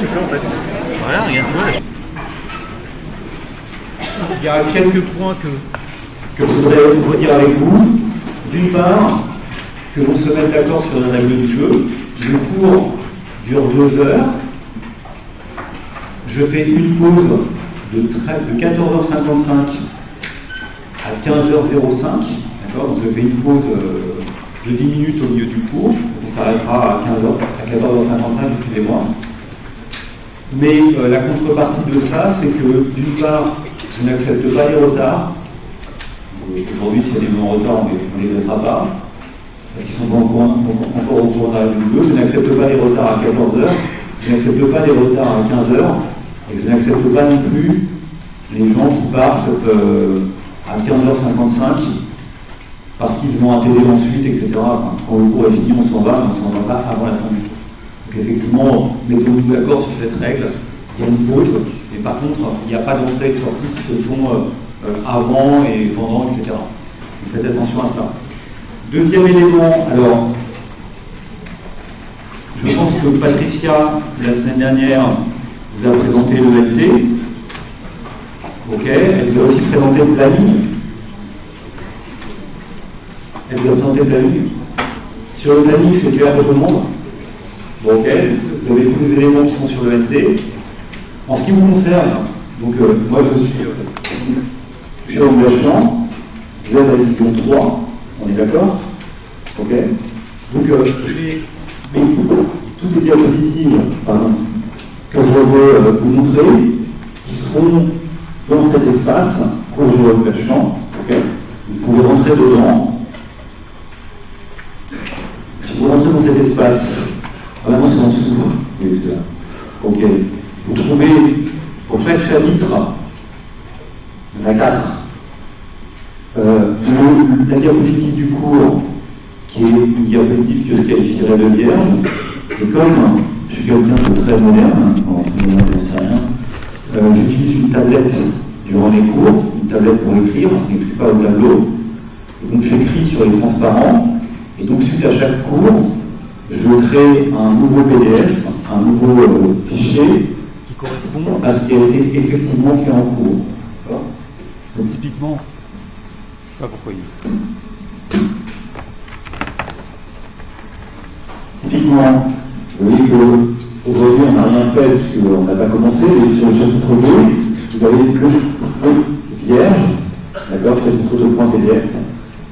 tu fais en fait? Rien, regarde, tu vois. Il y a quelques points que je voudrais redire avec vous. D'une part, que l'on se mette d'accord sur les règles du jeu. Le cours dure 2 heures. Je fais une pause de 14h55 à 15h05. D'accord? Donc je fais une pause de 10 minutes au milieu du cours. On s'arrêtera à 14h55, excusez-moi. Mais la contrepartie de ça, c'est que d'une part, je n'accepte pas les retards. Aujourd'hui, s'il y a des moments en retard, on ne les traitera pas, parce qu'ils sont pas encore au cours de la règle du jeu. Je n'accepte pas les retards à 14h, je n'accepte pas les retards à 15h, et je n'accepte pas non plus les gens qui partent à 15h55 parce qu'ils ont un télé ensuite, etc. Enfin, quand le cours est fini, on s'en va, mais on ne s'en va pas avant la fin du cours. Donc effectivement, mettons-nous d'accord sur cette règle. Il y a une pause, mais par contre, il n'y a pas d'entrée et de sortie qui se font avant et pendant, etc. Donc faites attention à ça. Deuxième élément, alors, je pense que Patricia, la semaine dernière, vous a présenté le LT. Ok, elle vous a aussi présenté le planning. Elle vous a présenté le planning. Sur le planning, c'est clair pour tout le monde. Bon, ok, vous avez tous les éléments qui sont sur le LT. En ce qui vous concerne, donc moi je suis Jérôme Lachant, vous êtes à la division 3, on est d'accord? Ok. Donc toutes les diapositives que je vais vous montrer, qui seront dans cet espace pour Jérôme Lachant, ok. Vous pouvez rentrer dedans. Si vous rentrez dans cet espace, vraiment c'est en dessous, oui, c'est là. Ok. Vous trouvez pour chaque chapitre, il y en a 4, la diapositive du cours, qui est une diapositive que je qualifierais de vierge. Et comme je suis quelqu'un de très moderne, je ne sais rien, j'utilise une tablette durant les cours, une tablette pour écrire, je n'écris pas au tableau. Et donc j'écris sur les transparents, et donc suite à chaque cours, je crée un nouveau PDF, un nouveau fichier, correspond à ce qui a été effectivement fait en cours. Donc typiquement, je ne sais pas pourquoi il est. Typiquement, vous voyez qu'aujourd'hui on n'a rien fait puisqu'on n'a pas commencé, mais sur le chapitre 2, vous avez le chapitre 2 vierge, d'accord, chapitre 2.pdf,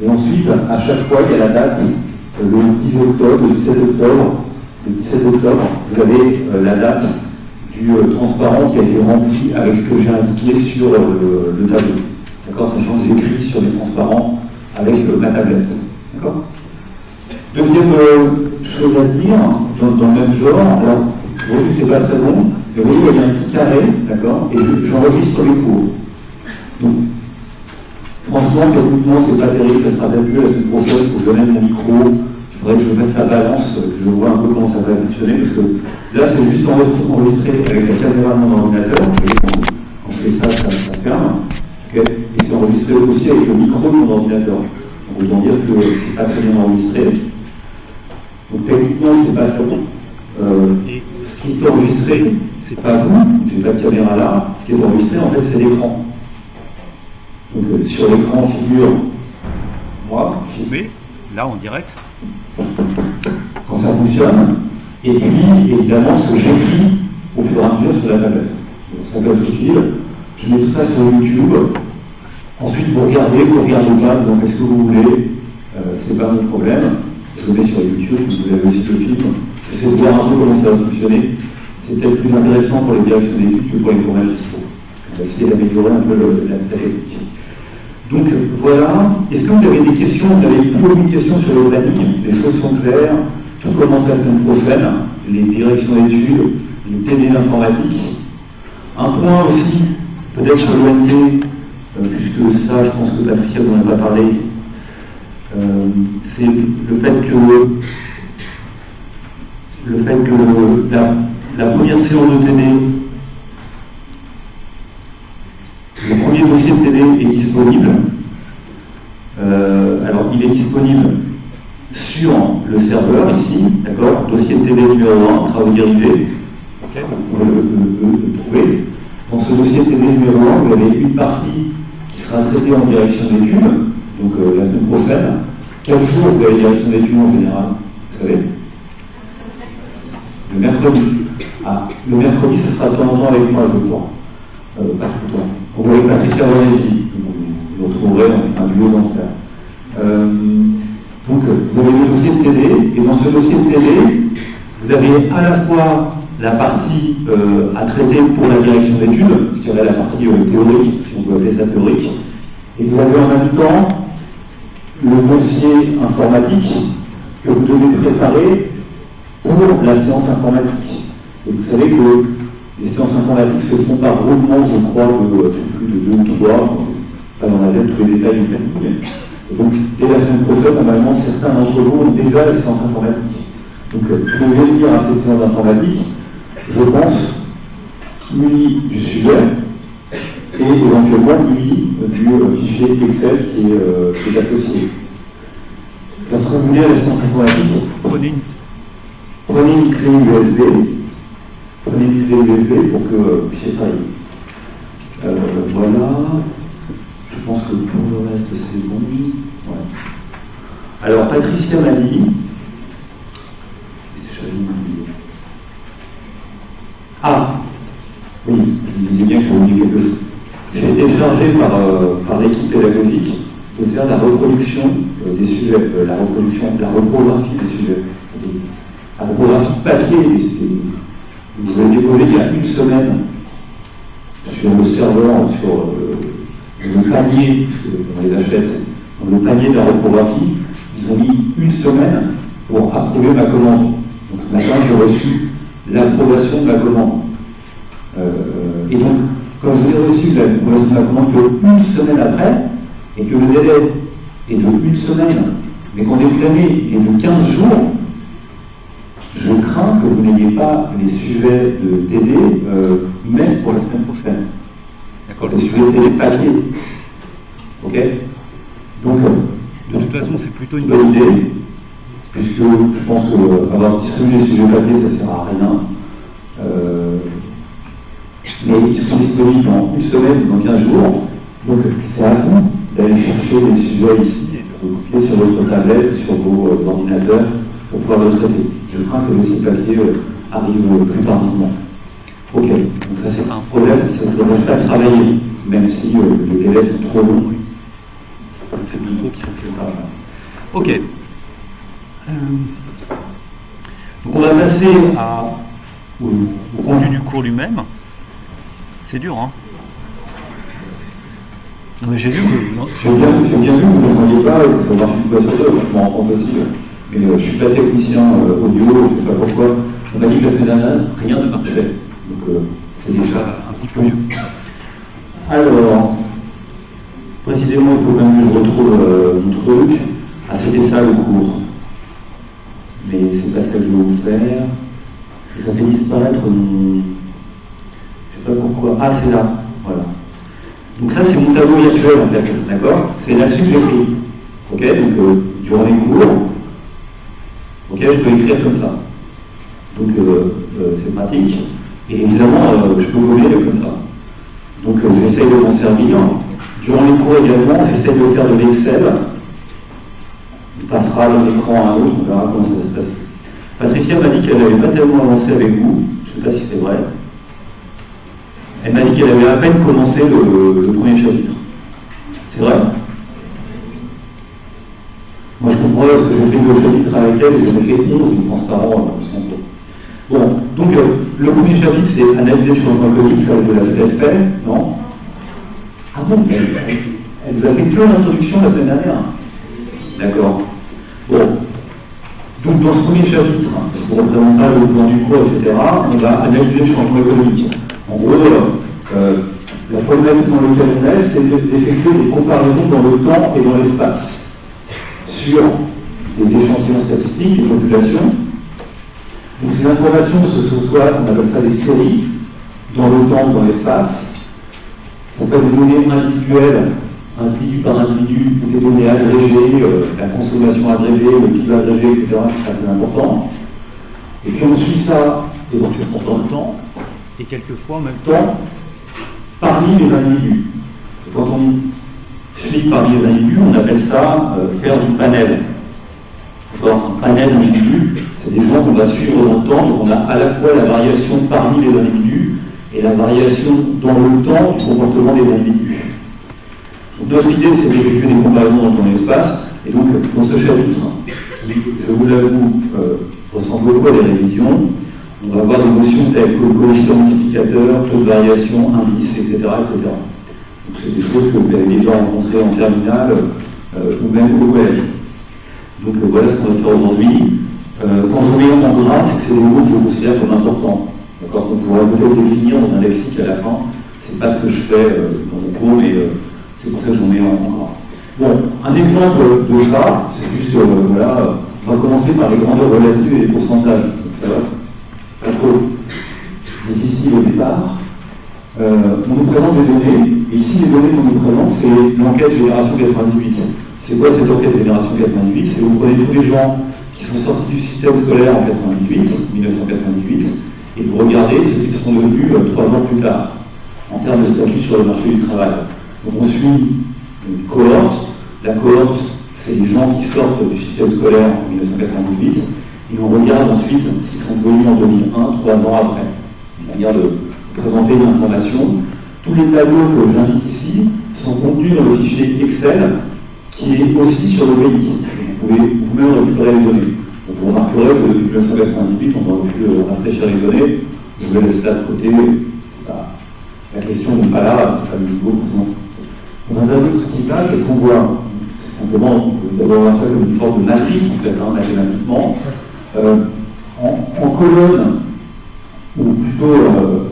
et ensuite, à chaque fois, il y a la date, le 10 octobre, le 17 octobre, le 17 octobre, vous avez la date du transparent qui a été rempli avec ce que j'ai indiqué sur le tableau. D'accord, sachant que j'écris sur les transparents avec ma tablette. D'accord. Deuxième chose à dire, dans le même genre, alors aujourd'hui c'est pas très long, mais vous voyez, il y a un petit carré, d'accord, et j'enregistre les cours. Donc, franchement, techniquement, c'est pas terrible, ça sera peut-être mieux la semaine prochaine, il faut que je mette mon micro. Il faudrait que je fasse la balance, que je vois un peu comment ça va fonctionner, parce que là c'est juste enregistré avec la caméra de mon ordinateur, quand je fais ça, ça ferme, okay, et c'est enregistré aussi avec le micro de mon ordinateur. Donc autant dire que c'est pas très bien enregistré. Donc techniquement c'est pas très bon. Et ce qui est enregistré, c'est pas vous, j'ai pas de caméra là, ce qui est enregistré en fait c'est l'écran. Donc sur l'écran figure moi, filmé, là en direct. Quand ça fonctionne, et puis évidemment ce que j'écris au fur et à mesure sur la tablette. Donc, ça peut être utile. Je mets tout ça sur YouTube. Ensuite vous regardez pas, vous en faites ce que vous voulez. C'est pas mon problème. Je le mets sur YouTube, vous avez aussi le film. J'essaie de voir un peu comment ça va fonctionner. C'est peut-être plus intéressant pour les directions d'études que pour les tournages dispo. On va essayer d'améliorer un peu la technique. Donc voilà, est-ce que vous avez des questions? Vous avez plus une question sur le planning? Les choses sont claires, tout commence la semaine prochaine, les directions d'études, les TD d'informatique. Un point aussi, peut-être sur l'ONT, puisque ça, je pense que Patricia n'en a pas parlé, c'est le fait que la première séance de TD, le premier dossier de TD est disponible. Alors, il est disponible sur le serveur ici, d'accord, dossier de TD numéro 1, travaux dirigés. Ok. Vous pouvez le trouver. Dans ce dossier TD numéro 1, vous avez une partie qui sera traitée en direction d'études, donc la semaine prochaine. Quel jour vous avez direction d'études en général, vous savez? Le mercredi. Ah, le mercredi, ce sera de temps en temps avec moi, je crois. Pas tout le temps. Vous voyez Patricia Vanetti, vous le retrouverez dans un duo d'enfer. Donc, vous avez le dossier de TD, et dans ce dossier de TD, vous avez à la fois la partie à traiter pour la direction d'études, je dirais la partie théorique, si on peut appeler ça théorique, et vous avez en même temps le dossier informatique que vous devez préparer pour la séance informatique. Et vous savez que les séances informatiques se font par groupement, je crois, de, je sais plus, de 2 ou 3, pas dans la tête tous les détails du planning. Et donc, dès la semaine prochaine, normalement, certains d'entre vous ont déjà les séances informatiques. Donc, vous pouvez venir à cette séance informatique, je pense, muni du sujet et éventuellement muni du fichier Excel qui est associé. Lorsque vous venez à la séance informatique, prenez une clé USB. Prenez une clé USB pour que vous puissiez travailler. Voilà. Je pense que pour le reste, c'est bon. Ouais. Alors, Patricia m'a dit. Ah, oui, je me disais bien que j'ai oublié quelque chose. J'ai été chargé par l'équipe pédagogique de faire la reproduction des sujets, la reprographie des sujets. La reprographie papier des sujets. Je l'ai déposé il y a une semaine sur le serveur, sur le panier, parce qu'on les achète, dans le panier de la reprographie. Ils ont mis une semaine pour approuver ma commande. Donc ce matin, j'ai reçu l'approbation de ma commande. Et donc, quand je l'ai reçu l'approbation de ma commande une semaine après, et que le délai est de une semaine, mais qu'on est planné est de 15 jours, je crains que vous n'ayez pas les sujets de TD même pour la semaine prochaine. D'accord. Les sujets de TD papier. Ok. Donc, de toute façon, c'est plutôt une bonne idée, puisque je pense qu'avoir distribué les sujets papier, ça ne sert à rien. Mais ils sont disponibles dans une semaine, dans 15 jours. Donc, c'est à vous d'aller chercher les sujets ici, de copier sur votre tablette ou sur vos ordinateurs pour pouvoir le traiter. Je crains que le dossier papier arrive plus tardivement. Ok, donc ça c'est un problème, ça ne devrait pas travailler, même si les délais sont trop longs. C'est le micro qui fonctionne pas. Ok. Donc on va passer au conduit du cours lui-même. C'est dur, hein. Non, mais j'ai vu que j'ai bien vu que vous n'entendiez pas, que ça marche une fois sur deux, je m'en rends compte aussi. Mais je ne suis pas technicien audio, je ne sais pas pourquoi. On m'a dit que la semaine dernière, rien ne marchait. Donc c'est déjà un petit peu mieux. Alors, précisément, il faut quand même que je retrouve mon truc. Ah, c'était ça le cours. Mais c'est pas ça que je vais vous faire. Parce que ça fait disparaître mon. Je sais pas pourquoi. Ah, c'est là. Voilà. Donc ça, c'est mon tableau virtuel en fait. D'accord? C'est là-dessus que j'écris. Ok? Donc, durant les cours. Ok, je peux écrire comme ça. Donc c'est pratique. Et évidemment, je peux coller comme ça. Donc j'essaye de m'en servir. Durant les cours également, j'essaye de faire de l'Excel. On passera d'un écran à un autre, on verra comment ça va se passer. Patricia m'a dit qu'elle n'avait pas tellement avancé avec vous. Je ne sais pas si c'est vrai. Elle m'a dit qu'elle avait à peine commencé le premier chapitre. C'est vrai? Moi, je comprends parce que j'ai fait 2 chapitres avec elle et j'en ai fait 11 transparents sans doute. Bon, donc le premier chapitre, c'est analyser le changement économique, ça vous l'avez fait, non? Ah bon, elle vous a fait que l'introduction la semaine dernière. D'accord. Bon, donc dans ce premier chapitre, je ne représente pas le plan du cours, etc., on va analyser le changement économique. En gros, la problématique dans laquelle on est, c'est d'effectuer des comparaisons dans le temps et dans l'espace sur des échantillons statistiques, des populations. Donc ces informations, ce sont soit, on appelle ça des séries, dans le temps ou dans l'espace. Ça peut être des données individuelles, individu par individu, ou des données agrégées, la consommation agrégée, le PIB agrégé, etc. C'est très important. Et puis on suit ça éventuellement dans le temps, et quelquefois en même temps parmi les individus. Et quand on suit parmi les individus, on appelle ça faire du panel. Un panel d'individus, c'est des gens qu'on va suivre dans le temps, donc on a à la fois la variation parmi les individus et la variation dans le temps du comportement des individus. Donc notre idée, c'est d'effectuer des comparaisons dans le temps et l'espace, et donc dans ce chapitre, qui, je vous l'avoue, ressemble beaucoup à des révisions, on va avoir des notions telles que coefficient multiplicateur, taux de variation, indice, etc. etc. Donc c'est des choses que vous avez déjà rencontrées en terminale ou même au collège. Donc voilà ce qu'on va faire aujourd'hui. Quand je mets en gras, c'est que c'est des mots que je considère comme importants. D'accord, qu'on pourrait peut-être définir dans un lexique à la fin. C'est pas ce que je fais dans mon cours, mais c'est pour ça que j'en mets en gras. Bon, un exemple de ça, c'est juste, voilà, on va commencer par les grandeurs relatives et les pourcentages. Donc ça va pas trop difficile au départ. On nous présente des données, et ici les données qu'on nous présente, c'est l'enquête Génération 98. C'est quoi cette enquête Génération 98? C'est vous prenez tous les gens qui sont sortis du système scolaire en 1998, et vous regardez ceux qui sont devenus 3 ans plus tard, en termes de statut sur le marché du travail. Donc on suit une cohorte. La cohorte, c'est les gens qui sortent du système scolaire en 1998, et on regarde ensuite ce qu'ils sont devenus en 2001, 3 ans après. C'est une manière de présenter une information. Tous les tableaux que j'indique ici sont contenus dans le fichier Excel, qui est aussi sur le pays. Vous pouvez vous-même récupérer les données. Donc vous remarquerez que depuis 1998, on aurait pu rafraîchir les données. Je vais laisser ça de côté. C'est pas, la question n'est pas là, c'est pas le niveau forcément. Dans un tableau de ce type-là, qu'est-ce qu'on voit? C'est simplement, on peut d'abord voir ça comme une forme de matrice, en fait, mathématiquement. En colonne, ou plutôt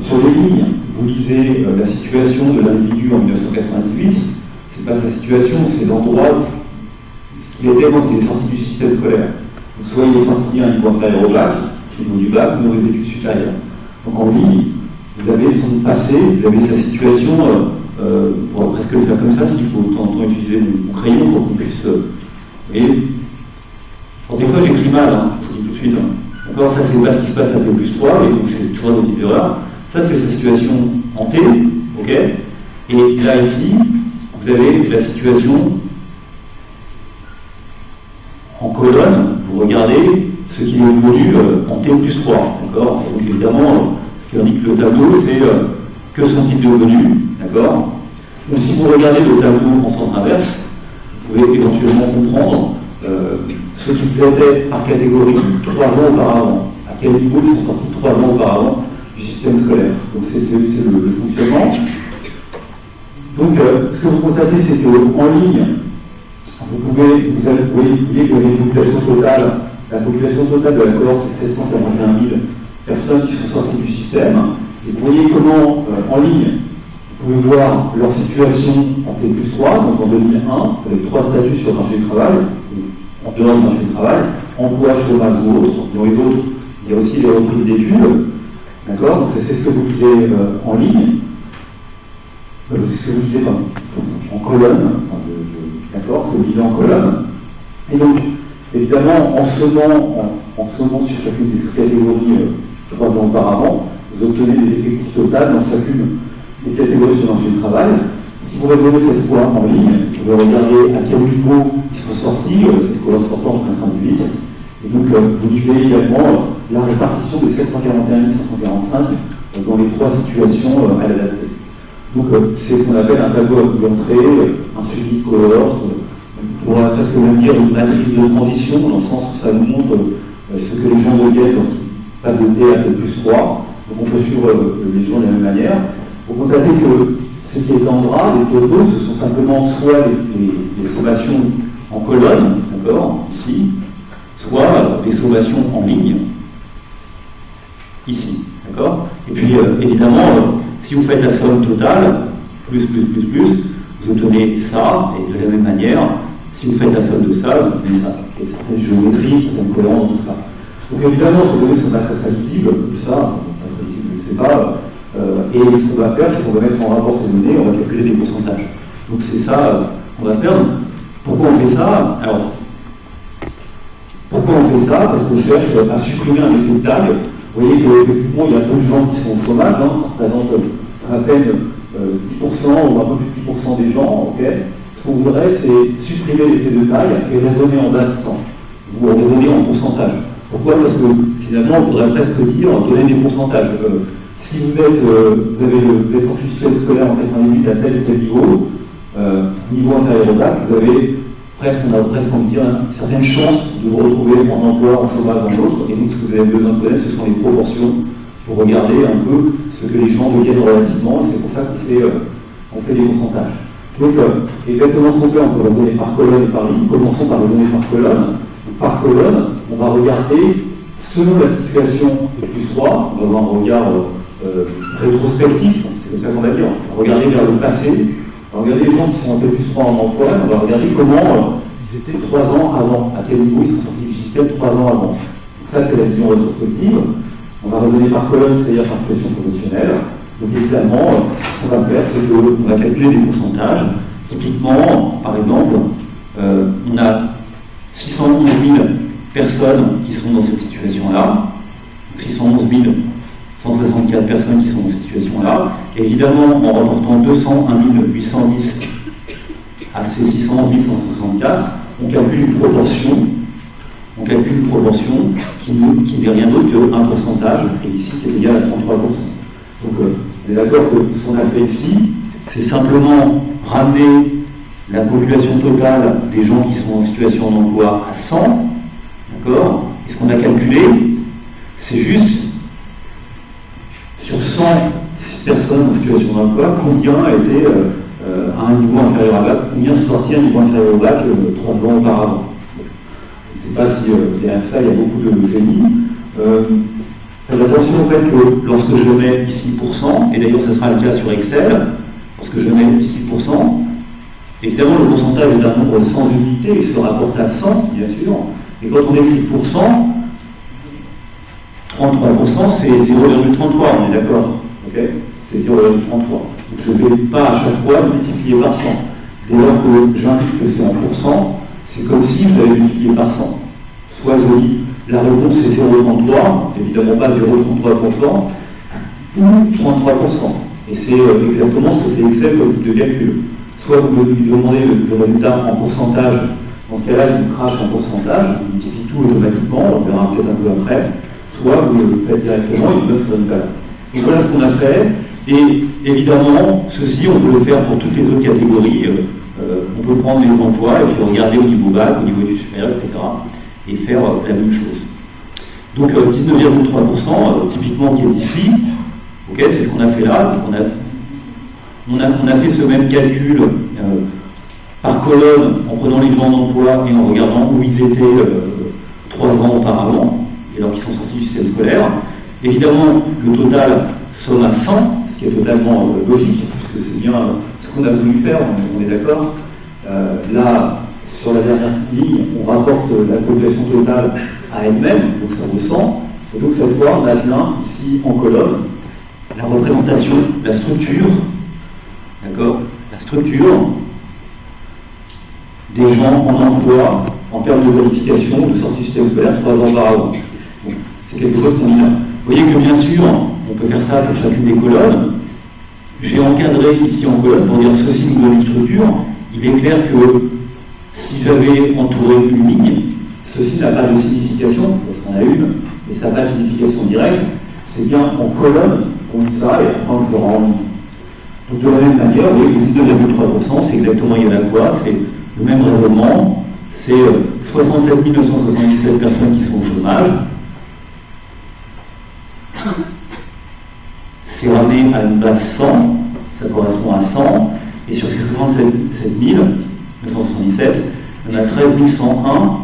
sur les lignes, vous lisez la situation de l'individu en 1998. C'est pas sa situation, c'est l'endroit, ce qu'il était quand il est sorti du système scolaire. Donc soit il est sorti à un niveau inférieur au bac, au niveau du bac, ou aux études supérieures. Donc en ligne, vous avez son passé, vous avez sa situation, on pourra presque le faire comme ça, s'il faut de temps en temps utiliser mon crayon pour qu'on puisse... Et des fois j'écris mal, hein, je vous dis tout de suite. Hein. D'accord, ça c'est pas ce qui se passe à T+3, et donc j'ai toujours des petites erreurs. Ça c'est sa situation en T, ok. Et là ici, vous avez la situation en colonne, vous regardez ce qui est évolue en T+3, d'accord. Donc évidemment, ce qui indique le tableau, c'est que sont-ils devenus, d'accord. Donc si vous regardez le tableau en sens inverse, vous pouvez éventuellement comprendre ce qu'ils étaient par catégorie 3 ans auparavant, à quel niveau ils sont sortis 3 ans auparavant du système scolaire. Donc c'est le fonctionnement. Donc ce que vous constatez, c'est qu'en ligne, vous voyez qu'il y a une population totale. La population totale de la cohorte, c'est 741 000 personnes qui sont sorties du système. Et vous voyez comment, en ligne, vous pouvez voir leur situation en T+3, donc en 2001, avec 3 statuts sur le marché du travail, en dehors du marché du travail, emploi, chômage ou autre. Dans les autres, il y a aussi les reprises d'études. D'accord. Donc c'est ce que vous lisez en ligne. C'est ce que vous lisez en colonne. Enfin, d'accord, ce que vous lisez en colonne. Et donc, évidemment, en sommant sur chacune des sous-catégories 3 ans auparavant, vous obtenez des effectifs totaux dans chacune des catégories sur le marché du travail. Si vous revenez cette fois en ligne, vous pouvez regarder à quel niveau ils sont sortis, cette cohorte sortante en 98. Et donc, vous lisez également la répartition des 741 545 dans les 3 situations à l'adapter. Donc, c'est ce qu'on appelle un tableau d'entrée, un suivi de cohorte, on pourrait presque même dire une matrice de transition, dans le sens où ça nous montre ce que les gens deviennent lorsqu'ils passent de T à T+3. Donc, on peut suivre les gens de la même manière. Vous constatez que ce qui est en gras, les totaux, ce sont simplement soit les sommations en colonne, d'accord, ici, soit les sommations en ligne, ici, d'accord. Et puis, évidemment, si vous faites la somme totale, plus, vous obtenez ça, et de la même manière, si vous faites la somme de ça, vous obtenez ça. Il y a certaines géométries, certaines cohérentes, tout ça. Donc évidemment, ces données ne sont pas très lisibles, tout ça, enfin, pas très lisibles, je ne sais pas. Et ce qu'on va faire, c'est qu'on va mettre en rapport ces données, on va calculer des pourcentages. Donc c'est ça qu'on va faire. Donc, pourquoi on fait ça? Alors, Pourquoi on fait ça? Parce qu'on cherche à supprimer un effet de taille. Vous voyez qu'effectivement, il y a peu de gens qui sont au chômage, hein, ça représente à peine 10% ou un peu plus de 10% des gens. Okay, ce qu'on voudrait, c'est supprimer l'effet de taille et raisonner en base 100, ou raisonner en pourcentage. Pourquoi? Parce que finalement, on voudrait presque dire, donner des pourcentages. Si vous êtes sorti du système scolaire en 98 à tel et tel niveau inférieur au bac, vous avez on a presque envie de dire, certaines chances de vous retrouver en emploi, en chômage, en autre. Et donc, ce que vous avez besoin de connaître, ce sont les proportions pour regarder un peu ce que les gens deviennent relativement. Et c'est pour ça qu'on fait des pourcentages. Donc, exactement ce qu'on fait, on peut raisonner par colonne et par ligne. Commençons par raisonner par colonne. Par colonne, on va regarder, selon la situation plus 3, on va avoir un regard rétrospectif, c'est comme ça qu'on va dire, on va regarder vers le passé. On va regarder les gens qui sont un peu plus 3 en emploi, on va regarder comment ils étaient 3 ans avant, à quel niveau ils sont sortis du système 3 ans avant. Donc ça, c'est la vision rétrospective. On va raisonner par colonne, c'est-à-dire par situation professionnelle. Donc évidemment, ce qu'on va faire, c'est qu'on va calculer des pourcentages. Typiquement, par exemple, on a 611 000 personnes qui sont dans cette situation-là, 611 164 personnes qui sont dans cette situation-là, et évidemment, en reportant 201 810 à ces 611 164, on calcule une proportion qui n'est rien d'autre qu'un pourcentage, et ici qui est égal à 33%. Donc, on est d'accord que ce qu'on a fait ici, c'est simplement ramener la population totale des gens qui sont en situation d'emploi à 100, d'accord? Et ce qu'on a calculé, c'est juste sur 100 personnes en situation d'emploi, combien étaient à un niveau inférieur à bac, combien sont sortis à un niveau inférieur au bac 3 ans auparavant. Je ne sais pas si derrière ça, il y a beaucoup de génie. Faites attention au fait que lorsque je mets ici %, et d'ailleurs ce sera le cas sur Excel, lorsque je mets ici %, évidemment le pourcentage est un nombre sans unité, il se rapporte à 100, bien sûr, et quand on écrit %, 33%, c'est 0,33, on est d'accord, ok? C'est 0,33. Donc je ne vais pas à chaque fois multiplier par 100. Dès lors que j'indique que c'est en pourcent, c'est comme si je l'avais multiplié par 100. Soit je dis la réponse c'est 0,33, évidemment pas 0,33%, ou 33%. Et c'est exactement ce que fait Excel comme type de calcul. Soit vous lui demandez le résultat en pourcentage, dans ce cas-là il vous crache en pourcentage, il multiplie tout automatiquement, on verra peut-être un peu après. Soit vous le faites directement et vous donne ce résultat-là. Donc voilà ce qu'on a fait, et évidemment, ceci on peut le faire pour toutes les autres catégories. On peut prendre les emplois et puis regarder au niveau bac, au niveau du supérieur, etc. et faire la même chose. Donc 19,3%, typiquement qui est ici, okay, c'est ce qu'on a fait là. Donc, on a fait ce même calcul par colonne en prenant les gens d'emploi et en regardant où ils étaient 3 ans auparavant, et alors qu'ils sont sortis du système scolaire. Évidemment, le total somme à 100, ce qui est totalement logique, puisque c'est bien ce qu'on a voulu faire, on est d'accord. Là, sur la dernière ligne, on rapporte la population totale à elle-même, donc ça vaut 100. Et donc cette fois, on a bien ici en colonne la représentation, la structure, d'accord, la structure des gens en emploi en termes de qualification, de sortie du système scolaire 3 ans auparavant. Donc, c'est quelque chose qu'on y a. Vous voyez que bien sûr, on peut faire ça pour chacune des colonnes. J'ai encadré ici en colonne pour dire ceci nous donne une structure. Il est clair que si j'avais entouré une ligne, ceci n'a pas de signification, parce qu'on a une, mais ça n'a pas de signification directe. C'est bien en colonne qu'on dit ça, et après on le fera en ligne. Donc de la même manière, vous voyez que 19,3%, c'est exactement égal à quoi? C'est le même raisonnement, c'est 67 977 personnes qui sont au chômage. C'est ramené à une base 100, ça correspond à 100, et sur ces 67 977, il y en a 13 101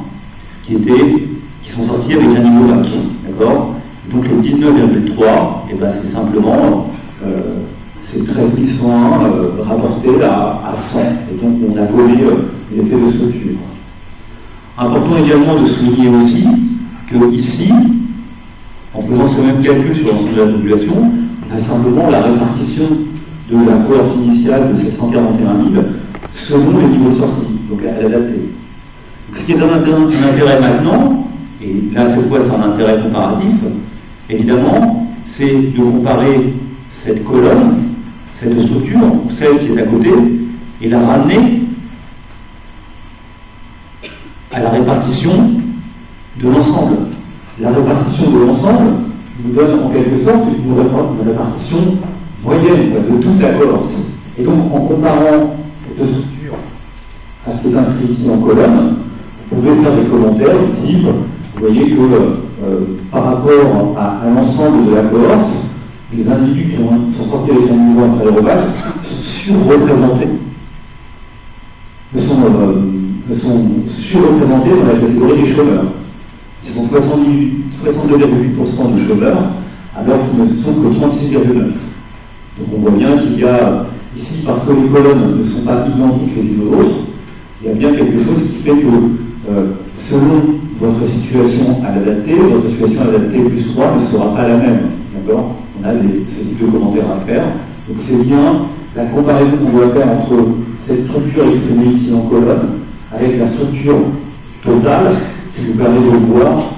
qui sont sortis avec un niveau bac, d'accord? Donc le 19,3, et ben c'est simplement c'est 13 101 rapporté à 100, et donc on a collé l'effet de structure. Important également de souligner aussi que ici, en faisant ce même calcul sur l'ensemble de la population, on a simplement la répartition de la cohorte initiale de 741 000 selon les niveaux de sortie, donc à l'adapter. Ce qui est d'un intérêt maintenant, et là cette fois c'est un intérêt comparatif, évidemment, c'est de comparer cette colonne, cette structure, celle qui est à côté, et la ramener à la répartition de l'ensemble. La répartition de l'ensemble nous donne en quelque sorte une répartition moyenne de toute la cohorte. Et donc en comparant cette structure à ce qui est inscrit ici en colonne, vous pouvez faire des commentaires du type, vous voyez que par rapport à l'ensemble de la cohorte, les individus qui sont sortis avec un niveau inférieur au bac sont surreprésentés. Sont surreprésentés dans la catégorie des chômeurs. Ils sont 62,8% de chômeurs, alors qu'ils ne sont que 36,9%. Donc on voit bien qu'il y a ici, parce que les colonnes ne sont pas identiques les unes aux autres, il y a bien quelque chose qui fait que selon votre situation à l'adapter, votre situation à l'adapter plus 3 ne sera pas la même. D'accord ? On a ce type de commentaires à faire. Donc c'est bien la comparaison qu'on doit faire entre cette structure exprimée ici en colonne avec la structure totale qui nous permet de voir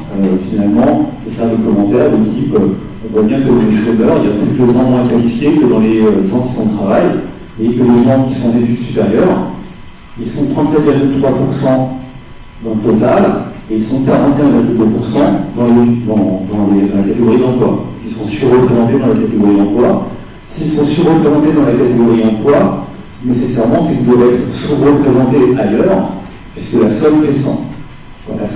finalement et faire des commentaires de type on voit bien que dans les chômeurs, il y a plus de gens moins qualifiés que dans les gens qui sont au travail et que les gens qui sont en études supérieures, ils sont 37,3% dans le total et ils sont 41,2% dans la catégorie d'emploi. Ils sont surreprésentés dans la catégorie d'emploi. S'ils sont surreprésentés dans la catégorie emploi, nécessairement c'est qu'ils doivent être sous-représentés ailleurs, puisque la somme fait 100. Donc, la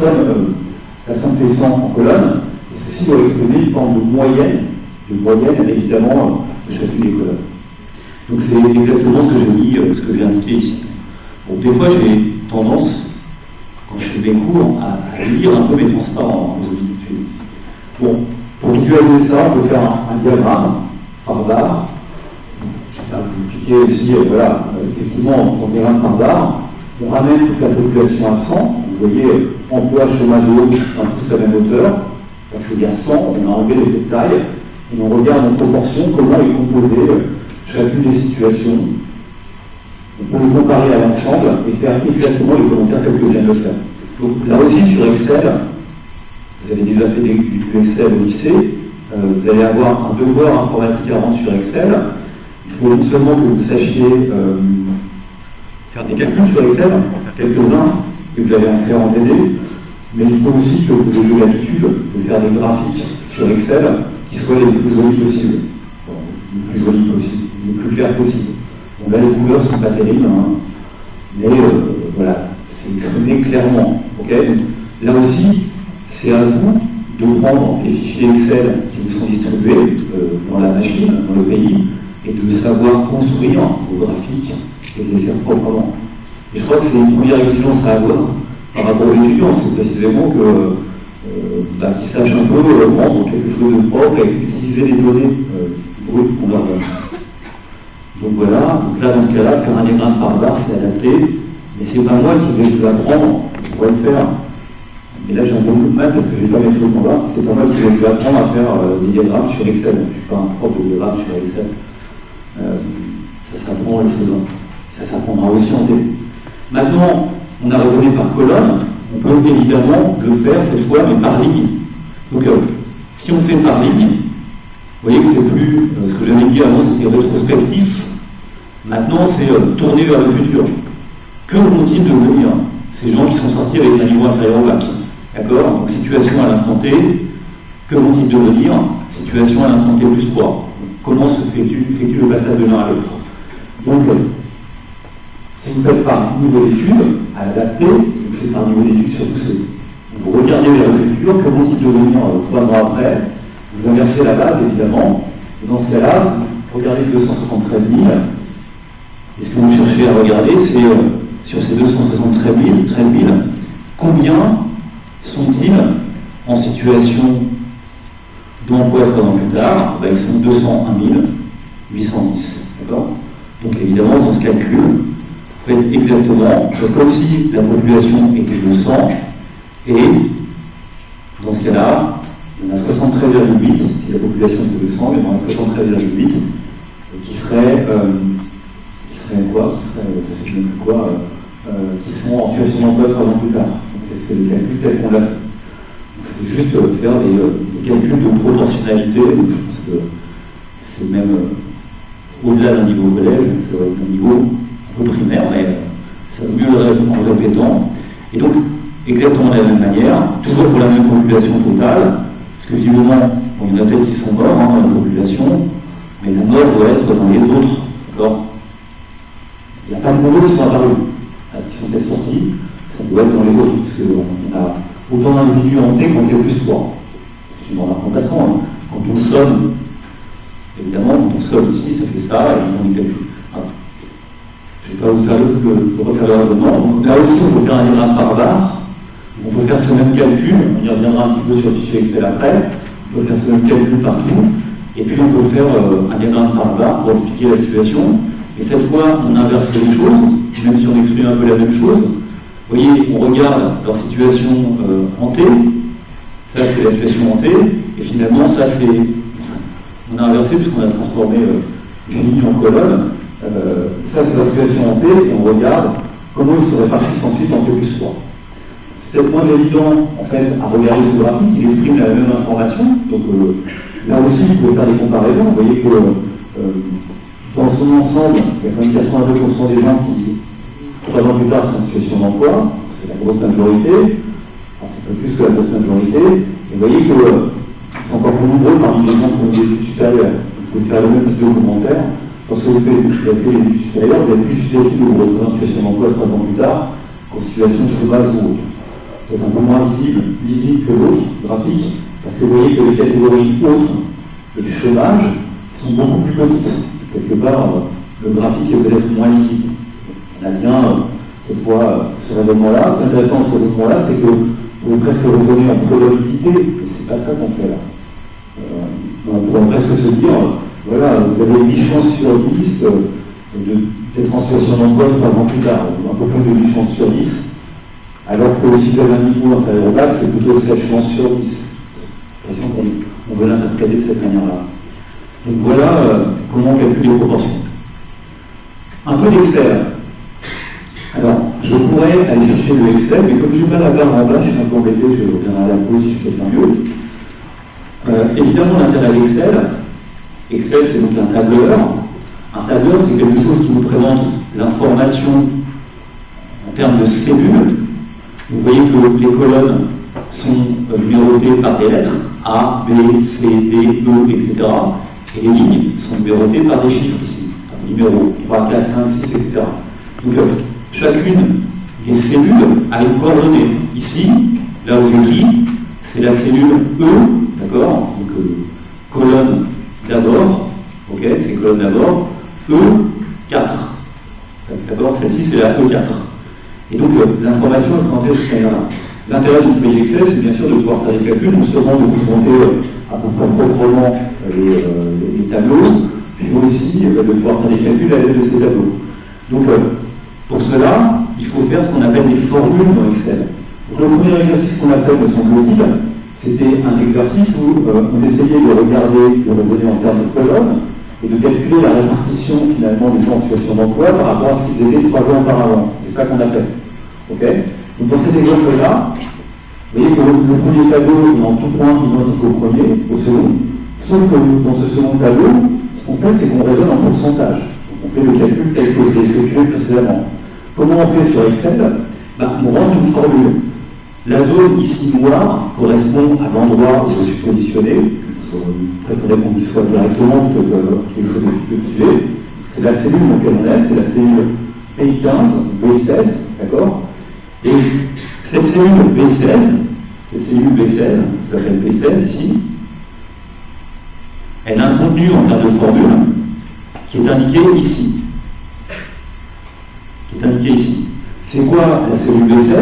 somme fait 100 en colonne, et ceci doit exprimer une forme de moyenne évidemment de chacune des colonnes. Donc c'est exactement ce que j'ai indiqué ici. Bon, des fois j'ai tendance, quand je fais mes cours, à lire un peu mes transparents, je vous dis tout de suite. Bon, pour visualiser ça, on peut faire un diagramme par barre. Je vais vous expliquer aussi, effectivement, dans un diagramme par barre, on ramène toute la population à 100. Vous voyez, emploi, chômage et autres, on a tous la même hauteur, parce qu'il y a 100, on a enlevé l'effet de taille, et on regarde en proportion comment est composée chacune des situations. On peut les comparer à l'ensemble et faire exactement les commentaires tels que je viens de le faire. Donc là aussi, sur Excel, vous avez déjà fait du Excel au lycée, vous allez avoir un devoir informatique à rendre sur Excel. Il faut non seulement que vous sachiez faire des calculs sur Excel, en faire quelques-uns, que vous allez en faire en TD, mais il faut aussi que vous ayez l'habitude de faire des graphiques sur Excel qui soient les plus jolis possibles. Bon, les plus jolis possibles, les plus clairs possibles. Bon, là, les couleurs ne sont pas terribles, hein, mais voilà, c'est exprimé clairement. Okay, donc, là aussi, c'est à vous de prendre les fichiers Excel qui vous sont distribués dans la machine, dans le pays, et de savoir construire vos graphiques et de les faire proprement. Et je crois que c'est une première exigence à avoir par rapport aux étudiants, c'est précisément qu'ils sachent un peu prendre quelque chose de propre et utiliser les données brutes qu'on leur donne. Donc voilà, donc là dans ce cas-là, faire un diagramme par barre, c'est adapté, mais c'est pas moi qui vais vous apprendre, je pourrais le faire. Et là j'ai un peu de mal parce que je n'ai pas mes trucs en bas, c'est pas moi qui vais vous apprendre à faire des diagrammes sur Excel. Je ne suis pas un prof de diagramme sur Excel. Ça s'apprend en le faisant. Ça s'apprendra aussi en télé. Maintenant, on a raisonné par colonne, on peut évidemment le faire cette fois, mais par ligne. Donc, si on fait par ligne, vous voyez que c'est plus, ce que j'avais dit avant, c'était rétrospectif. Maintenant, c'est tourner vers le futur. Que vont-ils devenir, ces gens qui sont sortis avec un niveau inférieur au bac? D'accord? Donc, situation à l'instant T, que vont-ils devenir? Situation à l'instant T plus 3. Comment se fait-tu le passage de l'un à l'autre? Donc, si vous faites par niveau d'études, à l'adapter, donc c'est par niveau d'études surtout, vous regardez vers le futur, que vont-ils devenir 3 ans après, vous inversez la base évidemment, et dans ce cas-là, vous regardez 273 000, et ce que vous cherchez à regarder, c'est sur ces 273 000, combien sont-ils en situation d'emploi 3 ans plus tard? Ils sont 201 810, d'accord? Donc évidemment, dans ce calcul, vous faites exactement comme si la population était de 100, et dans ce cas-là, il y en a 73,8, si la population était de 100, il y en a 73,8 qui seraient quoi? Qui seraient, je sais même plus quoi, qui sont en situation d'emploi 3 ans plus tard. Donc c'est le calcul tel qu'on l'a fait. C'est juste faire des calculs de proportionnalité. Donc je pense que c'est même au-delà d'un niveau collège, ça va être un niveau un peu primaire, mais ça vaut mieux en répétant. Et donc, exactement de la même manière, toujours pour la même population totale, parce que visiblement, il y en a peut-être qui sont morts dans la population, mais la mort doit être dans les autres. D'accord ? Il n'y a pas de nouveaux qui sont apparus, qui sont peut-être sortis, ça doit être dans les autres, parce qu'on a autant d'individus hantés qu'on était plus trois. Je m'en marque complètement. Quand on somme, évidemment, quand on somme ici, ça fait ça, et on y calcule. Voilà. Je ne vais pas vous faire refaire le raisonnement. Donc là aussi, on peut faire un diagramme par barre. On peut faire ce même calcul, on y reviendra un petit peu sur le fichier Excel après. On peut faire ce même calcul partout. Et puis on peut faire un diagramme par barre pour expliquer la situation. Et cette fois, on inverse les choses, même si on exprime un peu la même chose. Vous voyez, on regarde leur situation hantée. Ça, c'est la situation hantée. Et finalement, ça, c'est... On a inversé puisqu'on a transformé les lignes en colonnes. Ça, c'est la situation hantée. Et on regarde comment ils se répartissent ensuite en T plus 3. C'est peut-être moins évident, en fait, à regarder ce graphique. Il exprime la même information. Donc, là aussi, vous pouvez faire des comparaisons. Vous voyez que dans son ensemble, il y a quand même 82% des gens qui, 3 ans plus tard, sont en situation d'emploi. C'est la grosse majorité. Enfin, c'est pas plus que la grosse majorité. Et vous voyez que c'est encore plus nombreux parmi les gens qui font des études supérieures. Vous pouvez faire le même type de commentaire. Lorsque vous avez fait des études supérieures, vous êtes plus susceptible de vous retrouver en situation d'emploi 3 ans plus tard qu'en situation de chômage ou autre. Peut-être un peu moins lisible que l'autre graphique, parce que vous voyez que les catégories autres et du chômage sont beaucoup plus petites. Quelque part, le graphique est peut-être moins lisible. On a bien, cette fois, ce raisonnement-là. Ce qui est intéressant dans ce raisonnement-là, c'est que vous pouvez presque raisonner en probabilité, mais c'est pas ça qu'on fait là. On pourrait presque se dire, voilà, vous avez 8 chances sur 10 d'être en situation d'emploi 3 ans plus tard, un peu plus de 8 chances sur 10. Alors que si vous avez un niveau inférieur au bac, c'est plutôt 7 chances sur 10. J'ai l'impression qu'on veut l'interpréter de cette manière-là. Donc voilà comment on calcule les proportions. Un peu d'Excel. Alors, je pourrais aller chercher le Excel, mais comme je n'ai pas la barre en bas, je suis un peu embêté, je reviendrai à la pause si je peux faire mieux. Évidemment, l'intérêt d'Excel, Excel c'est donc un tableur. Un tableur, c'est quelque chose qui nous présente l'information en termes de cellules. Vous voyez que les colonnes sont numérotées par des lettres, A, B, C, D, E, etc. Et les lignes sont numérotées par des chiffres ici, par numéro 3, 4, 5, 6, etc. Donc chacune des cellules a une coordonnée. Ici, là où j'écris, c'est la cellule E, d'accord? Donc colonne d'abord, ok, c'est colonne d'abord, E4. D'abord, celle-ci, c'est la E4. Et donc, l'information est présentée de cette manière-là. L'intérêt d'une feuille Excel, c'est bien sûr de pouvoir faire des calculs, non seulement de présenter à peu près proprement les tableaux, mais aussi de pouvoir faire des calculs à l'aide de ces tableaux. Donc, pour cela, il faut faire ce qu'on appelle des formules dans Excel. Donc, le premier exercice qu'on a fait, me semble-t-il, c'était un exercice où on essayait de regarder, de raisonner en termes de colonnes, et de calculer la répartition finalement des gens en situation d'emploi par rapport à ce qu'ils étaient 3 ans auparavant. C'est ça qu'on a fait. Okay. Donc dans cet exemple-là, vous voyez que le premier tableau est en tout point identique au premier, au second, sauf que dans ce second tableau, ce qu'on fait, c'est qu'on raisonne en pourcentage. Donc on fait le calcul tel que je l'ai effectué précédemment. Comment on fait sur Excel? On rentre une formule. La zone ici noire correspond à l'endroit où je suis positionné. Je préférerais qu'on y soit directement plutôt que quelque chose de figé. C'est la cellule dans laquelle on est, c'est la cellule B15, B16, d'accord? Et cette cellule B16, je l'appelle B16 ici, elle a un contenu en termes de formule qui est indiqué ici. C'est quoi la cellule B16?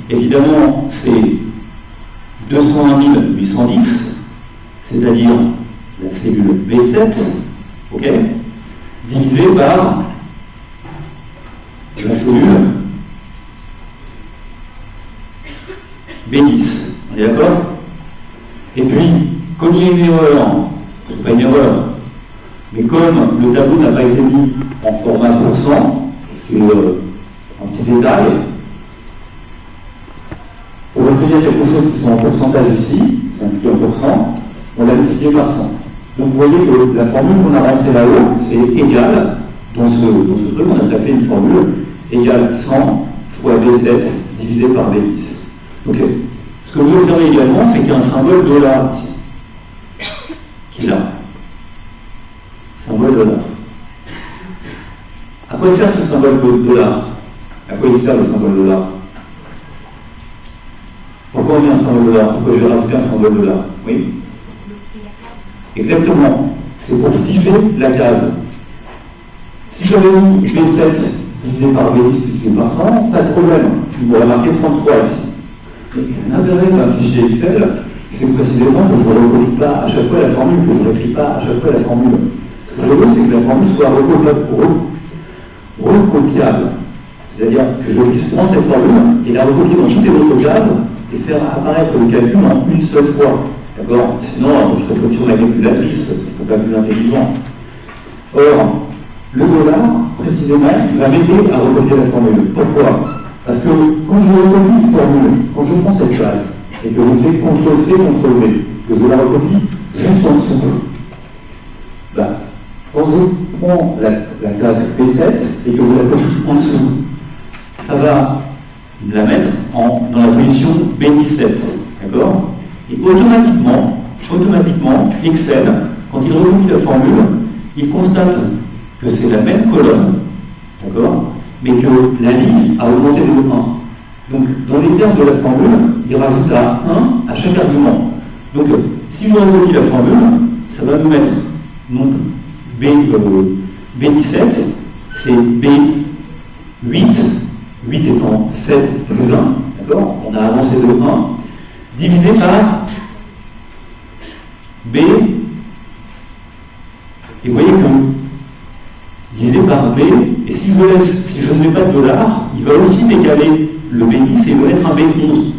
Évidemment, c'est 201 810, c'est-à-dire la cellule B7, ok, divisé par la cellule B10. On est d'accord? Et puis, comme il y a une erreur, c'est pas une erreur, mais comme le tableau n'a pas été mis en format %, ce qui est un petit détail, Pour obtenir quelque chose qui soit en pourcentage ici, c'est indiqué en pourcent, on l'a multiplié par 100. Donc vous voyez que la formule qu'on a rentrée là-haut, c'est égal, dans ce truc, on a tapé une formule, égale 100 fois B7 divisé par B10. Donc, ce que vous observez également, c'est qu'il y a un symbole dollar ici, qui est là. Symbole dollar. À quoi sert ce symbole de dollar? À quoi il sert le symbole dollar? Pourquoi on met un symbole dollar? Pourquoi je vais rajouter un symbole dollar? Oui? Exactement. C'est pour figer la case. Si j'avais mis B7 divisé par B10 multiplié par 100, pas de problème. Il m'aurait marqué 33 ici. Mais l'intérêt d'un fichier Excel, c'est précisément que je ne recopie pas à chaque fois la formule, que je ne réécris pas à chaque fois la formule. Ce que je veux, c'est que la formule soit recopiable. C'est-à-dire que je puisse prendre cette formule et la recopier dans toutes les autres cases et faire apparaître le calcul en une seule fois. D'accord? Sinon, je serais sur la calculatrice, ce ne serait pas plus intelligent. Or, le dollar, précisément, il va m'aider à recopier la formule. Pourquoi? Parce que quand je recopie une formule, quand je prends cette case et que je fais CTRL-C, CTRL-V, que je la recopie juste en dessous, quand je prends la case B7 et que je la copie en dessous, ça va la mettre dans la position B17. D'accord? Et automatiquement, Excel, quand il recopie la formule, il constate que c'est la même colonne, d'accord, mais que la ligne a augmenté de 1. Donc, dans les termes de la formule, il rajoute à 1 à chaque argument. Donc, si je recopie la formule, ça va me mettre non B17, c'est B8, 8 étant 7 plus 1, d'accord, on a avancé de 1, divisé par B, et vous voyez que divisé par B, et si je ne mets pas de dollar, il va aussi décaler le B10 et il va mettre un B11.